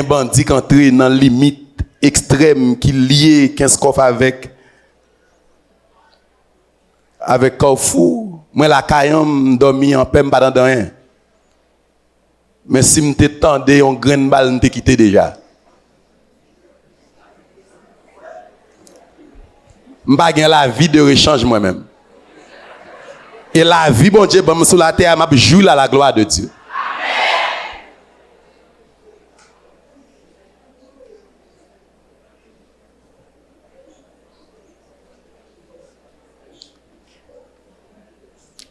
bandit qui entre dans limite extrême qui lié 15 coffres avec Carrefour. Moi la caillon dormi en paix pas dans rien. Mais si me t'entendais on graine balle me quitté déjà. M'pa gen la vie de rechange moi-même. Et la vie bon Dieu bon sur la terre m'a joué à la gloire de Dieu.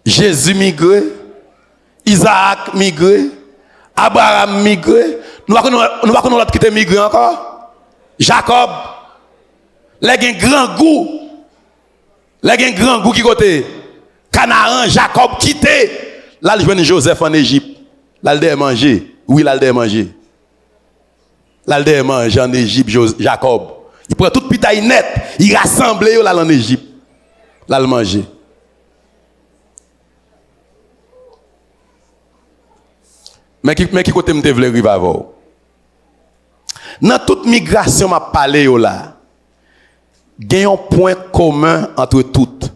Jésus migré, Isaac migré, Abraham migré. Nous va connaître l'autre qui était migré encore. Jacob. Les grand goût. Les grand goût qui côté. Canaan, Jacob quitté. Là, il joue Joseph en Égypte. Là, il a mangé. Oui, là, il a mangé. Là, il a mangé en Égypte, Jacob. Il prend toute pitaille net. Il rassemble là en Égypte. Là, il mange. Mais qui côté me devait arriver avant? Dans toute migration m'a parlé là. Il y a un point commun entre toutes.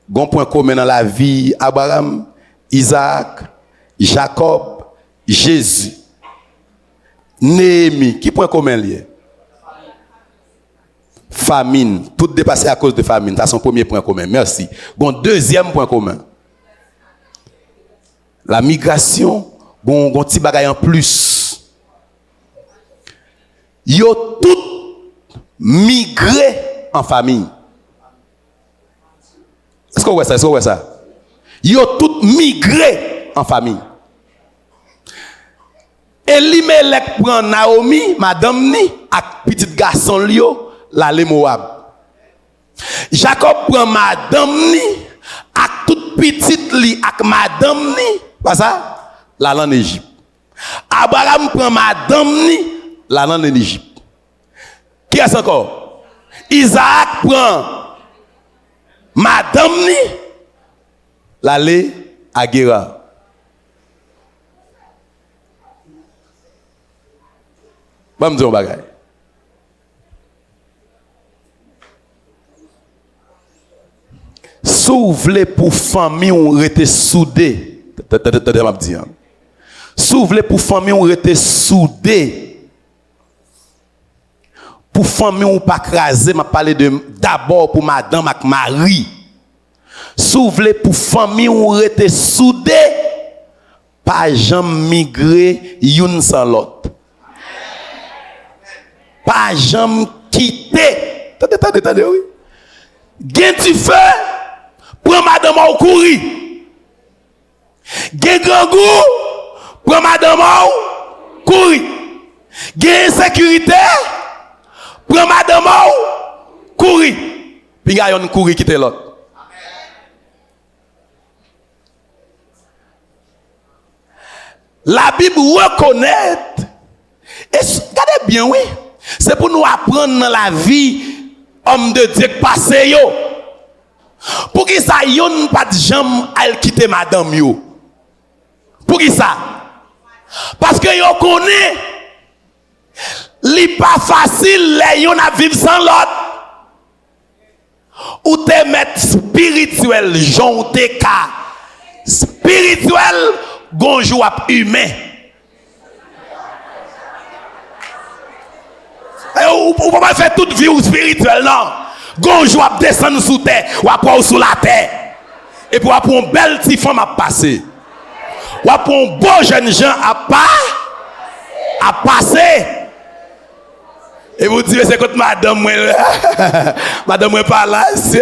Il y a un point commun dans la vie Abraham, Isaac, Jacob, Jésus. Néhémie, qui point commun lié? Famine, tout dépassé à cause de famine, ça c'est son premier point commun. Merci. Bon, deuxième point commun. La migration, bon petit bagay en plus. Yo tout migré en famille. Est-ce que vous voyez ça? Est-ce que vous voyez ça? Yo tout migré en famille. Elimelech prend Naomi, madame ni, ak petit garçon lio, l'aller Moab. Jacob prend madame ni, ak toute petite li, ak madame ni, pas ça? La en Égypte. Abraham prend madame ni, la en Égypte. Qui est-ce encore? Isaac prend madame ni, l'aller à Guéra. Je vais me dire un bagage. Si vous voulez pour famille, on reste soudé. Si vous voulez pour famille, on reste soudé. Pour famille, on pas craser, je parle d'abord pour madame et Marie. Si vous voulez pour famille, on reste soudé. Pas jamais migrer une sans l'autre. Pas jamais quitter. Attendez, oui. Gen tu feu, prends madame au courir. Gen grand goût, prends madame au courir. Gen insécurité, prends madame au courir. Puis gars yon courir quitter l'autre. La Bible reconnaît, et regardez bien, oui. C'est pour nous apprendre dans la vie, homme de Dieu, passer yo. Pour qui ça, yon pas de jambe à quitter madame yo. Pour qui ça? Parce que yo connaît, li pas facile, les yon à vivre sans l'autre. Ou te mettre spirituel, jonte ka. Spirituel, gonjou ap humain. Ou pas faire toute vie spirituelle, non. Gonjou ap descendre sous terre, ou ap sous la terre. Et puis ap une belle petite femme à passer. Ou ap un beau jeune gens à passer. Et vous dites, c'est quand madame, madame n'est pas là, c'est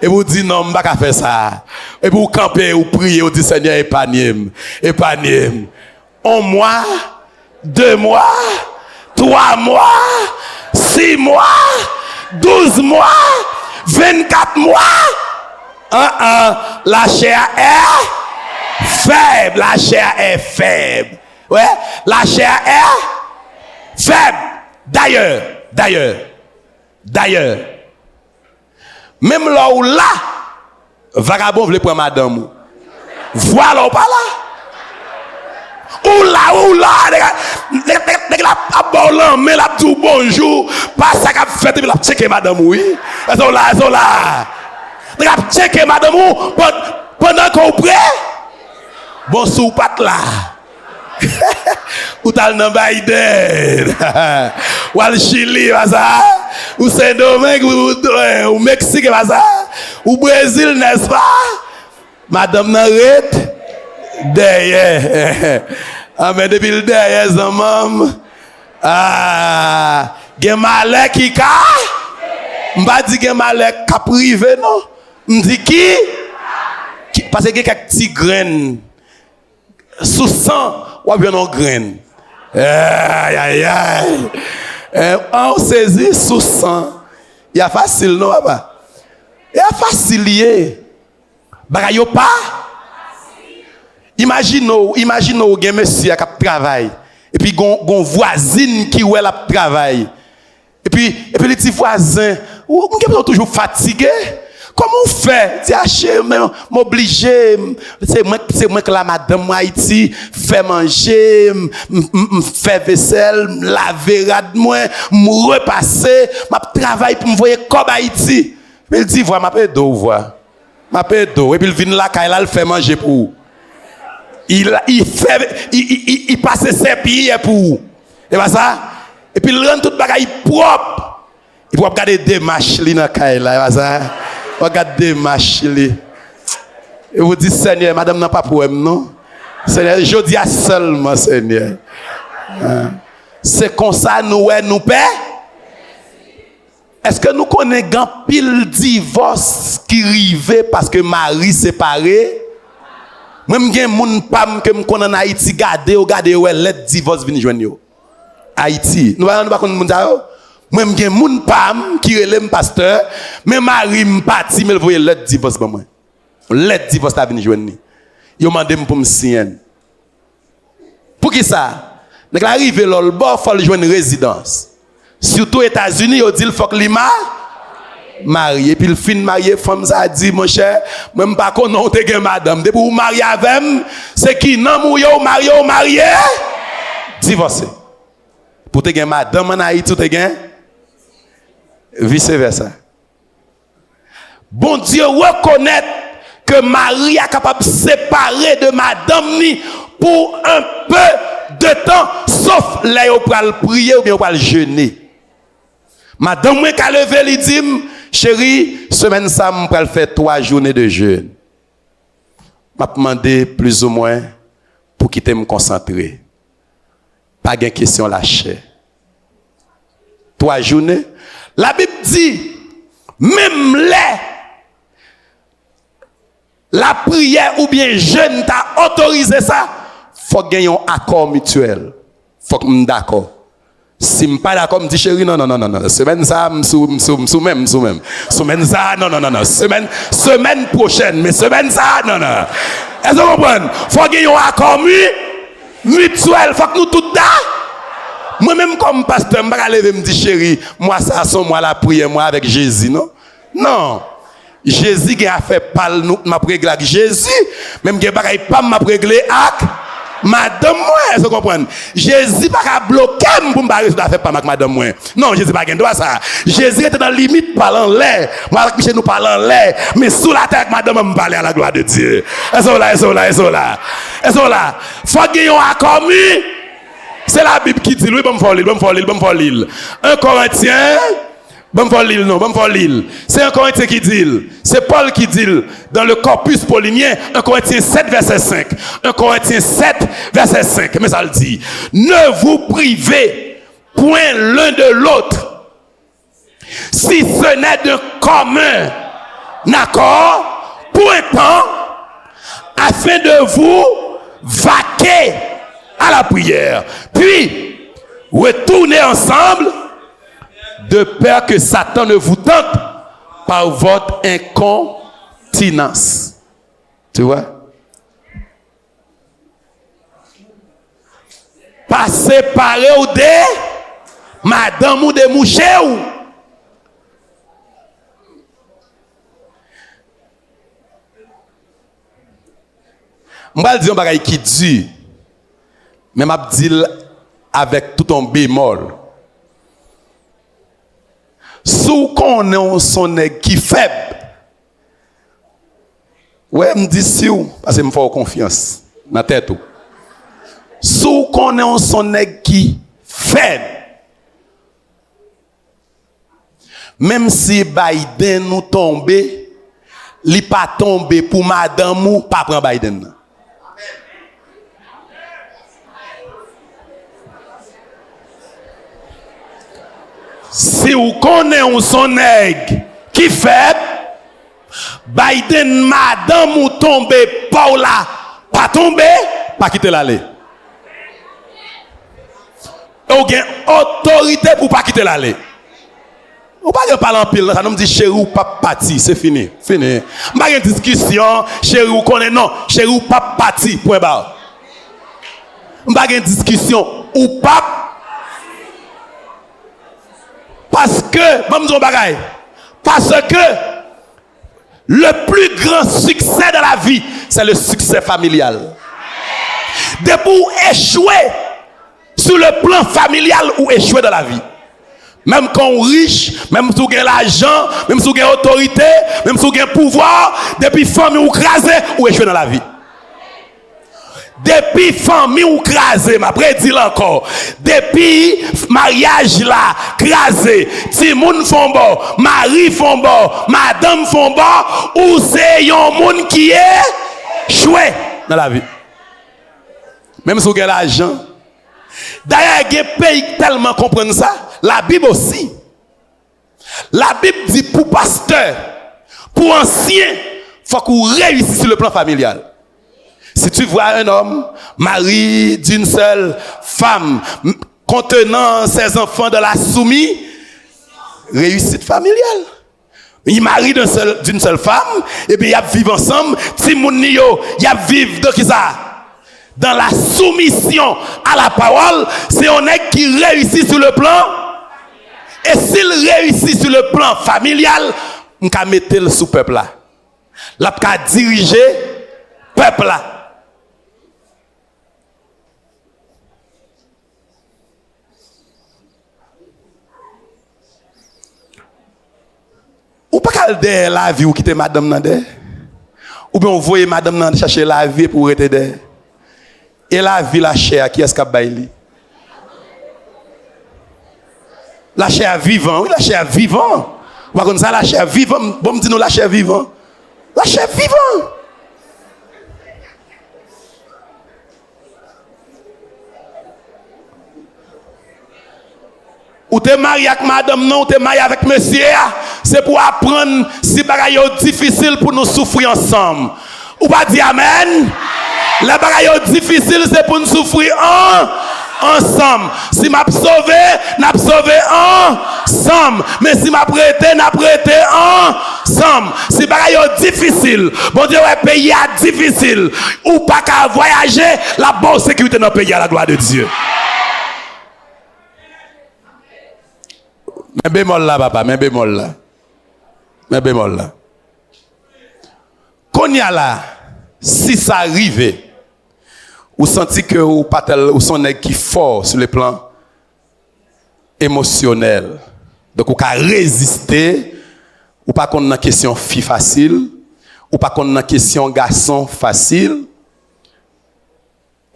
et vous dites, non, je ne vais pas faire ça. Et vous campez, vous priez, vous dites, Seigneur, épargnez-moi. Un mois, 2 mois, 3 mois, 6 mois, 12 mois, 24 mois. La chair est faible. La chair est faible. Ouais, la chair est faible. D'ailleurs, même là où là, vagabond veut prendre madame. Voilà ou pas là? Ou là, mais la tout bonjour, pas ça qu'a fait, il a checké madame, oui. Ils sont là. Il a checké madame, pendant qu'on prêt. Bon, sous pat là. Ou tal nan Biden, ou al Chili, ou Saint-Domingue, ou Mexique, ou Brésil, n'est-ce pas? Madame Naret, derrière. Ah, mais depuis le derrière, maman, gen malek qui ka, m'ba di gen malek ka privé, non? M'di qui? Parce que gen quelques petits graines, sous sang, ou bien on graine. Aïe. On saisit sous sang. Il y a facile, non, papa? Il y a facile. Bagay yo pas? Imaginez, gen monsieur qui travaille. Et puis, gon voisine qui ou elle travaille. Et puis les petits voisins, ou toujours fatigué. Comment on fait? Dis m'obliger, c'est moi que la madame Haïti fait manger, fait vaisselle, laver rad moi, me repasser, m'a travail pour me voyer comme Haïti. Il dit voilà, m'a paye d'eau, voilà. M'a paye d'eau et puis il vient là quand il fait manger pour. Il passe ses pieds pour. Et pas ça. Et puis il rend tout bagaille propre. Il faut regarder des marches li dans caille là, ça. Regarde des marches li. Et vous dites Seigneur, madame n'a pas problème non. Seigneur, je dis à seulement Seigneur. C'est comme ça nous paix. Est-ce que nous connaissons grand pile divorce qui arrive parce que Marie séparé? Même gen moun pam que me connais en Haïti garder ouais let divorce vinn joindre yo. Haïti, nous pas connait moun ça yo. Même gen moun pam qui relève pasteur, mais Marie m'parti mais voyer let divorce pour moi. Let divorce ta vinn joindre. Yo mandé pour me signer. Pour qui ça? Nèg arrivé l'ol bon faut joindre résidence. Surtout aux États-Unis, ils disent qu'il faut que l'ima marié. Puis le fin marié, femme ça dit, mon cher, même pas qu'on a te madame. Depuis vous mariez avec moi, c'est qui non mouillé ou marié, divorcé. Pour te gagner madame en Haïti, tu te gagnes vice versa. Bon Dieu reconnaît que Marie est capable de séparer de madame ni pour un peu de temps, sauf là où pour le prier ou bien pour le jeûner. Madame moi qu'a levé il dit chérie semaine ça me pral faire 3 journées de jeûne. M'a demandé plus ou moins pour quitter me concentrer. Pas de question lâcher. 3 journées. La Bible dit même la prière ou bien jeûne t'a autorisé ça, faut gagner un accord mutuel. Faut que me d'accord. Si je ne suis pas d'accord, je dis chérie, non. Semaine ça, sous même. Semaine ça, non. Semaine prochaine, mais semaine ça, non. Est-ce que vous comprenez? Il faut qu'il y ait un accord mutuel. Il faut que nous tous d'accord. Moi-même, comme pasteur, je ne vais pas lever et me dire chérie, moi, ça, c'est moi la prière, moi avec Jésus, non? Non. Jésus qui a fait parler, nous, m'a réglé avec Jésus, même qui n'a pas m'a réglé avec. Madame moi, est-ce que vous comprenez? Jésus pas bloquer pour me barrer faire pas avec madame moi. Non, Jésus pas gain droit ça. Jésus était dans limite parlant l'air. Moi avec Michel nous parlant l'air, mais sous la terre avec madame me parler à la gloire de Dieu. Est-ce que là. Faut gagner un accord. C'est la Bible qui dit oui, bon faut lire. 1 Corinthiens bon faut lire. C'est 1 Corinthien qui dit. C'est Paul qui dit dans le corpus paulinien, 1 Corinthiens 7 verset 5. 1 Corinthiens 7 verset 5. Mais ça le dit. Ne vous privez point l'un de l'autre. Si ce n'est de commun accord pour un temps, afin de vous vaquer à la prière. Puis, retournez ensemble de peur que Satan ne vous tente par votre incontinence. Tu vois? Pas séparer ou des madame ou des mouchés ou. Je vais dire un bagage qui dit, mais je vais dire avec tout un bémol. Sous qu'on est son qui faible. Ouais, me dit si ou parce que me faut confiance dans tête ou. Sous qu'on est son qui faible. Même si Biden nous tombe, il pas tomber pour madame ou pas prendre Biden. Si vous connaissez son nègre qui fait, Biden, madame ou tombe, Paula, pas tomber, pas quitter l'aller. Ou avez autorité pour pas quitter l'aller. Ou pas parler en pile, ça nous dit chéri ou pas parti, c'est fini. Pas de discussion, chéri ou connaît non, chéri ou pas parti, point barre. Pas de discussion, ou pas. Parce que, parce que Le plus grand succès de la vie, c'est le succès familial. De pour échouer sur le plan familial ou échouer dans la vie. Même quand on est riche, même si on a l'argent, même si on a l'autorité, même si on a le pouvoir, depuis famille ou crasé ou échouer dans la vie. Depuis famille ou crasé, m'après dit encore, depuis mariage là, crasé, ti moun font bon, mari font bon, madame font bon, ou c'est yon moun qui est choué dans la vie. Même si vous avez l'argent. D'ailleurs, il y a des pays tellement comprennent ça. La Bible aussi. La Bible dit pour pasteur, pour ancien, il faut qu'on réussisse sur le plan familial. Si tu vois un homme, mari d'une seule femme, contenant ses enfants de la soumise, réussite familiale. Il marie d'une seule femme, et bien ils vivent ensemble, ti moun ni yo, ils vivent de qui ça? Dans la soumission à la parole, c'est un nègre qui réussit sur le plan. Et s'il réussit sur le plan familial, on peut mettre le sous peuple là. Là, on peut diriger le peuple là. Ou pas qu'elle la vie ou quitter madame Nande. Ou bien on voyait madame Nande chercher la vie pour être derrière. Et la vie, la chair, qui est-ce qu'a bailli? La chair vivant, oui, la chair vivant. Par contre, ça, la chair vivant, bon, dis-nous la chair vivant. La chair vivant. Ou t'es marié avec madame, non, ou t'es marié avec monsieur, c'est pour apprendre si bagaille est difficile pour nous souffrir ensemble. Ou pas dire amen? La bagaille est difficile, c'est pour nous souffrir ensemble. Si m'a sauvé, n'a sauvé ensemble. Mais si m'a prêté, n'a prêté ensemble. Si bagaille est difficile, bon Dieu, ouais, pays est difficile. Ou pas qu'à voyager, la bonne sécurité dans le pays à la gloire de Dieu. Mais bémol là, papa, mais bémol là. Mais bémol là. Qu'on y a là, si ça arrive, ou senti que ou pas tel ou son nèg qui fort sur le plan émotionnel. Donc ou ka résister, ou pas qu'on a question fille facile, ou pas qu'on a question garçon facile.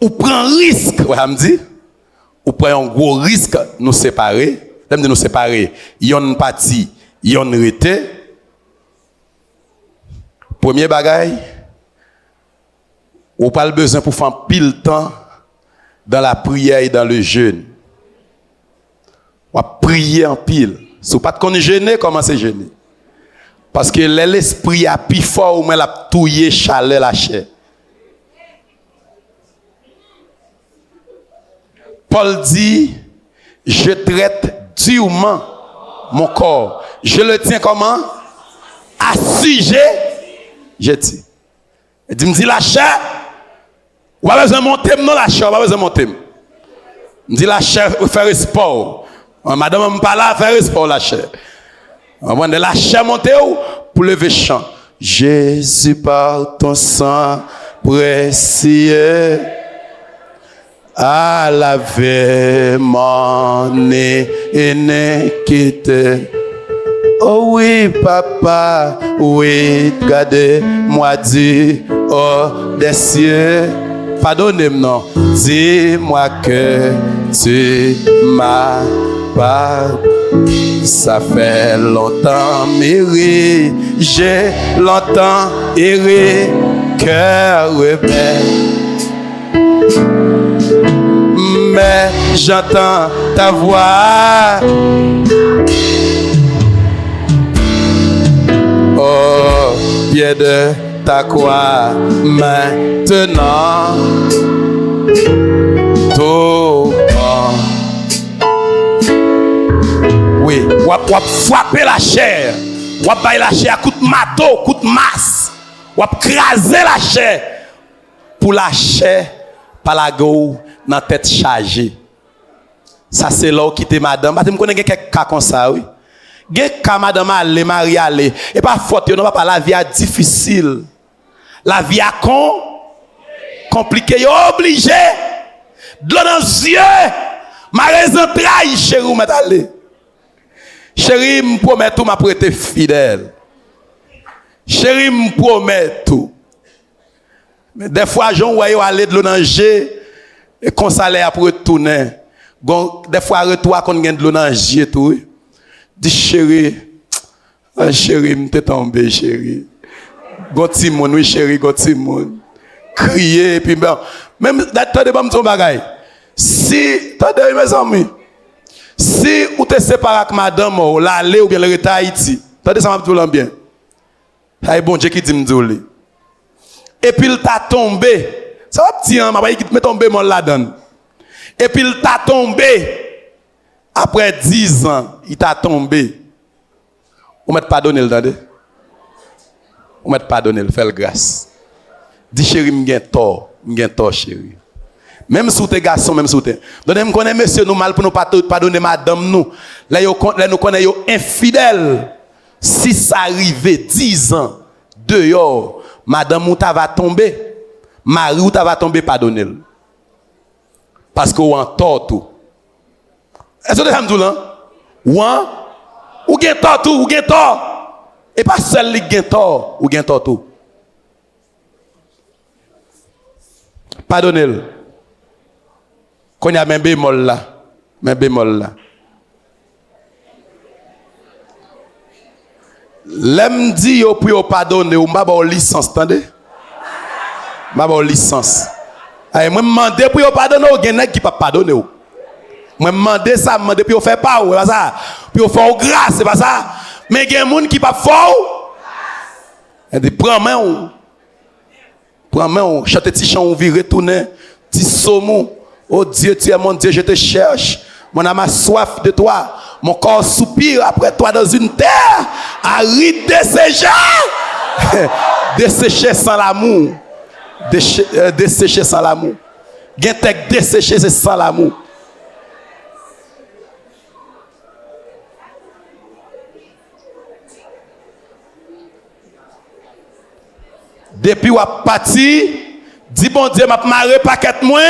Ou prend risque, ouais, me dit. Ou prend un gros risque nous séparer. Même de nous séparer, yon parti, yon rete. Premier bagay, ou pas le besoin pour faire pile temps dans la prière et dans le jeûne. Ou prier en pile. Si vous pas de jeûner, commencez à jeûner. Parce que l'esprit a plus fort ou même la touyer chaleur la chair. Paul dit, je traite durement mon corps. Je le tiens comment? À sujet. Je dis. Il me dit la chair. Ou pas besoin de monter non la chair, ou pas besoin de monter. Il me dit la chair faire sport. Madame me parle là faire sport la chair. On de la chair monter pour lever chant. Jésus par ton sang précieux. À laver mon iniquité. Oh oui, papa, oui, gardez-moi du haut des cieux. Pardonnez-moi, non. Dis-moi que tu m'as pardonné. Ça fait longtemps, Miri, j'ai longtemps erré, cœur rebelle. Mais j'entends ta voix. Au pied de ta croix, maintenant, tout oui, ou frapper la chair, ou bailler la chair à coup de marteau, coup de masse, ou craser la chair pour la chair par la go dans tête chargée. Ça c'est là où quitter madame. Parce que je connais quelques cas comme ça, oui. Gen ka madame aller, mari aller. Et pas faute, non pas la vie est difficile. La vie est compliquée, yo obligé. De l'eau dans les yeux. Ma raison trahi, chérie, ou m'est allé. Chérie, me promet tout, m'a prêté fidèle. Chérie, me promet tout. Mais des fois, j'en vois aller de l'eau dans et qu'on s'allait après retourner. Des fois, retour qu'on gagne de l'eau dans et tout. Dis chérie, chérie, m'te tombé, chérie. Gonti mon, oui, chérie, gonti mon. Crier, puis ben, même, attendez, pas m'ton bagay. Si, attendez, mes amis, si ou te séparé avec madame, ou l'aller ou bien le retour à Haïti, attendez, ça m'a tout bien. C'est bon Dieu qui dit m'dole. Et puis il t'a tombé. Ça va petit, hein, ma qui te met tombé mon là-dedans. Et puis il t'a tombé. Après 10 ans, il t'a tombé. Vous m'êtes pardonné le dande. Vous m'êtes pardonné le, fais grâce. Dis chérie, m'gain tort chérie. Même si t'es garçon, même si t'es. Donnez-moi connaît monsieur nous mal pour nous pardonner madame nous. Là nous connaît yo infidèle. Si ça arrive 10 ans dehors, madame ou ta va tomber, mari ou ta va tomber, pardonnez-le. Parce que ou en tort tout. Est-ce que vous avez ou gen tort tout, ou gen tort. Et pas seul li gen tort, ou gen tort tout. Pardonnez-le. Quand il y a même bémol là. L'aime dit yo pour pardonner ou m'a ba licence, attendez? M'a ba licence. Ay moi demander pour pardonner ou gen nèg qui pas pardonner ou. Moi demander ça, demander pour faire pas ou, c'est pas ça. Pour faire grâce, c'est pas ça. Mais gen moun qui pas fort. Elle dit prends main ou chante petit chant ou virer tourner, petit saumon. Oh Dieu, tu es mon Dieu, je te cherche. Mon âme a soif de toi. Mon corps soupire après toi dans une terre aride desséchée. Desséchée sans l'amour. Desséchée sans l'amour. Gentek desséché, c'est sans l'amour. Depuis ou a parti, dis bon Dieu, m'a marre paquet moins,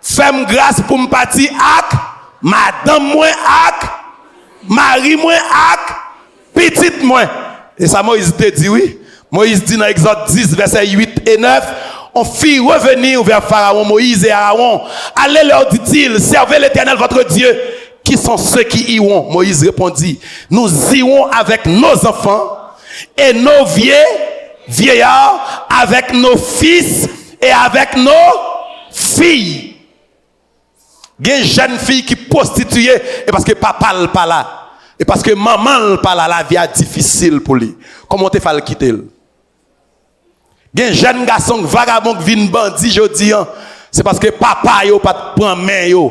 fais-moi grâce pour me partir ak, madame moins ak, mari moins ak, petite moins. Et ça Moïse te dit oui. Moïse dit dans Exode 10 verset 8 et 9, on fit revenir vers Pharaon, Moïse et Aaron. Allez leur dit-il, servez l'Éternel votre Dieu. Qui sont ceux qui iront? Moïse répondit, nous irons avec nos enfants et nos vieillards, avec nos fils et avec nos filles. Il y a une jeune fille qui est prostituée et parce que papa n'est pas là. Et parce que maman n'est pas là, la vie est difficile pour lui. Comment tu fais le quitter? Il y a un jeune garçon vagabond qui vient bandit jodi. C'est parce que papa n'a pas de prendre main.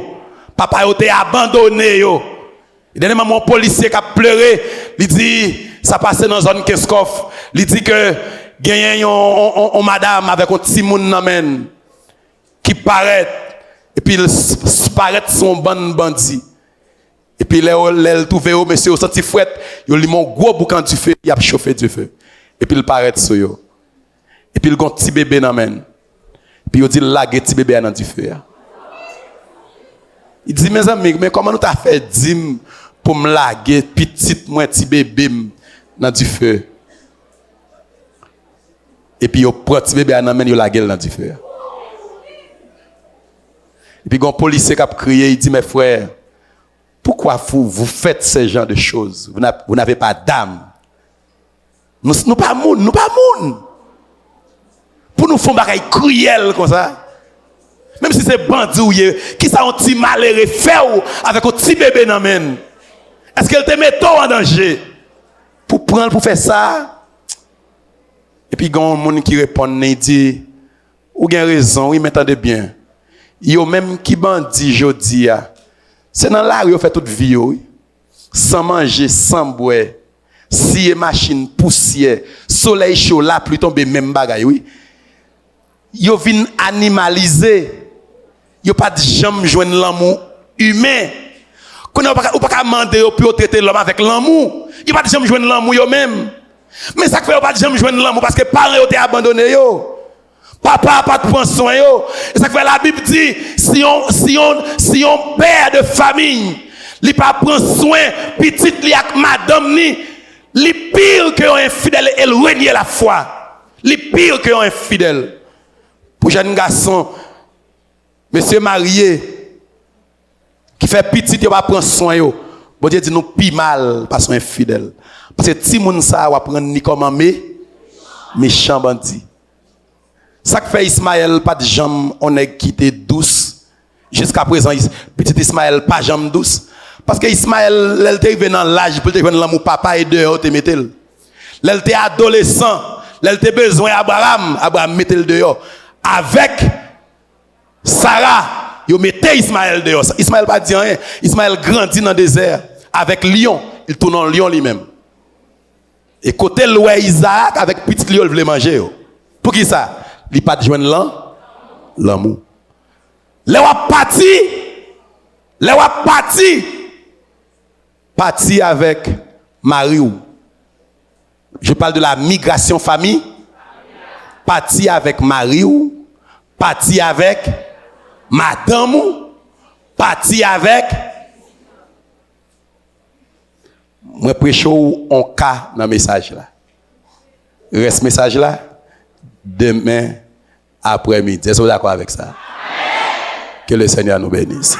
Papa a été abandonné. Il y a un policier qui a pleuré. Il dit, ça passe dans la zone Keskov. Il dit que il y a une madame avec un petit monde qui paraît. Et puis il paraît son bon bandit. Et puis il trouve au monsieur au senti fouette, il lui mon gros boucan du feu, il a chauffé du feu. Et puis il paraît sur yo. Et puis il a un petit bébé dans main. Puis il dit laguer petit bébé dans du feu. Il dit mes amis, mais comment nous t'a fait dire pour me laguer petite moi petit bébé dans du feu? Et puis il prend petit bébé dans main, il laguer dans du feu. Et puis, un policier qui a crié, il dit, mes frères, pourquoi vous faites ce genre de choses? Vous n'avez pas d'âme. Nous pas moun. Pour nous faire des choses cruelles comme ça. Même si c'est bandit, qui ça un petit malheureux fait avec un petit bébé dans la main? Est-ce qu'elle te met en danger? Pour prendre, pour faire ça? Et puis, il y a un monde qui répond, il dit, ou bien raison, oui, m'entendez bien. Yo même qui bandit jodi a. C'est dans la rue yo fait toute vie yo. Sans manger, sans boire. Si machine poussière, soleil chaud là pluie tomber même bagay oui. Yo vinn animaliser. Yo pas de jambe joindre l'amour humain. Qu'on ou pas demander pour traiter l'homme avec l'amour. Il pas jamais joindre l'amour yo même. Mais ça fait pas jamais joindre l'amour parce que parents ont été abandonnés yo. Papa pas de prendre soin yo. Et ça fait la Bible dit si on père de famille, il pas prend soin petite li ak madame ni, li pire que un infidèle et renier la foi. Li pire que un infidèle. Pour jeune garçon, monsieur marié qui fait petit yo pas prendre soin yo. Bon Dieu dit nous pi mal parce qu'on infidèle. Parce que si moun sa va prendre ni comme méchant bandit. Ça que fait Ismaël pas de jambe on est quitté douce. Jusqu'à présent petit Ismaël pas jambe douce parce que Ismaël elle était venu dans l'âge pour te venir l'amour papa et dehors te mettel. Elle était adolescent, elle était besoin Abraham mettel dehors avec Sarah, yo mettait Ismaël dehors. Ismaël pas dit rien. Ismaël grandit dans le désert avec lion, il tourne en lion lui-même. Et côté l'oué Isaac avec petit lion il voulait manger. Pour qui ça? Il pas de joindre l'amour. Les wap parti avec Marie. Je parle de la migration famille. Parti avec Marie, parti avec madame, parti avec moi prêche un cas dans le message là. Reste message là demain après-midi. Est-ce que vous êtes d'accord avec ça? Que le Seigneur nous bénisse.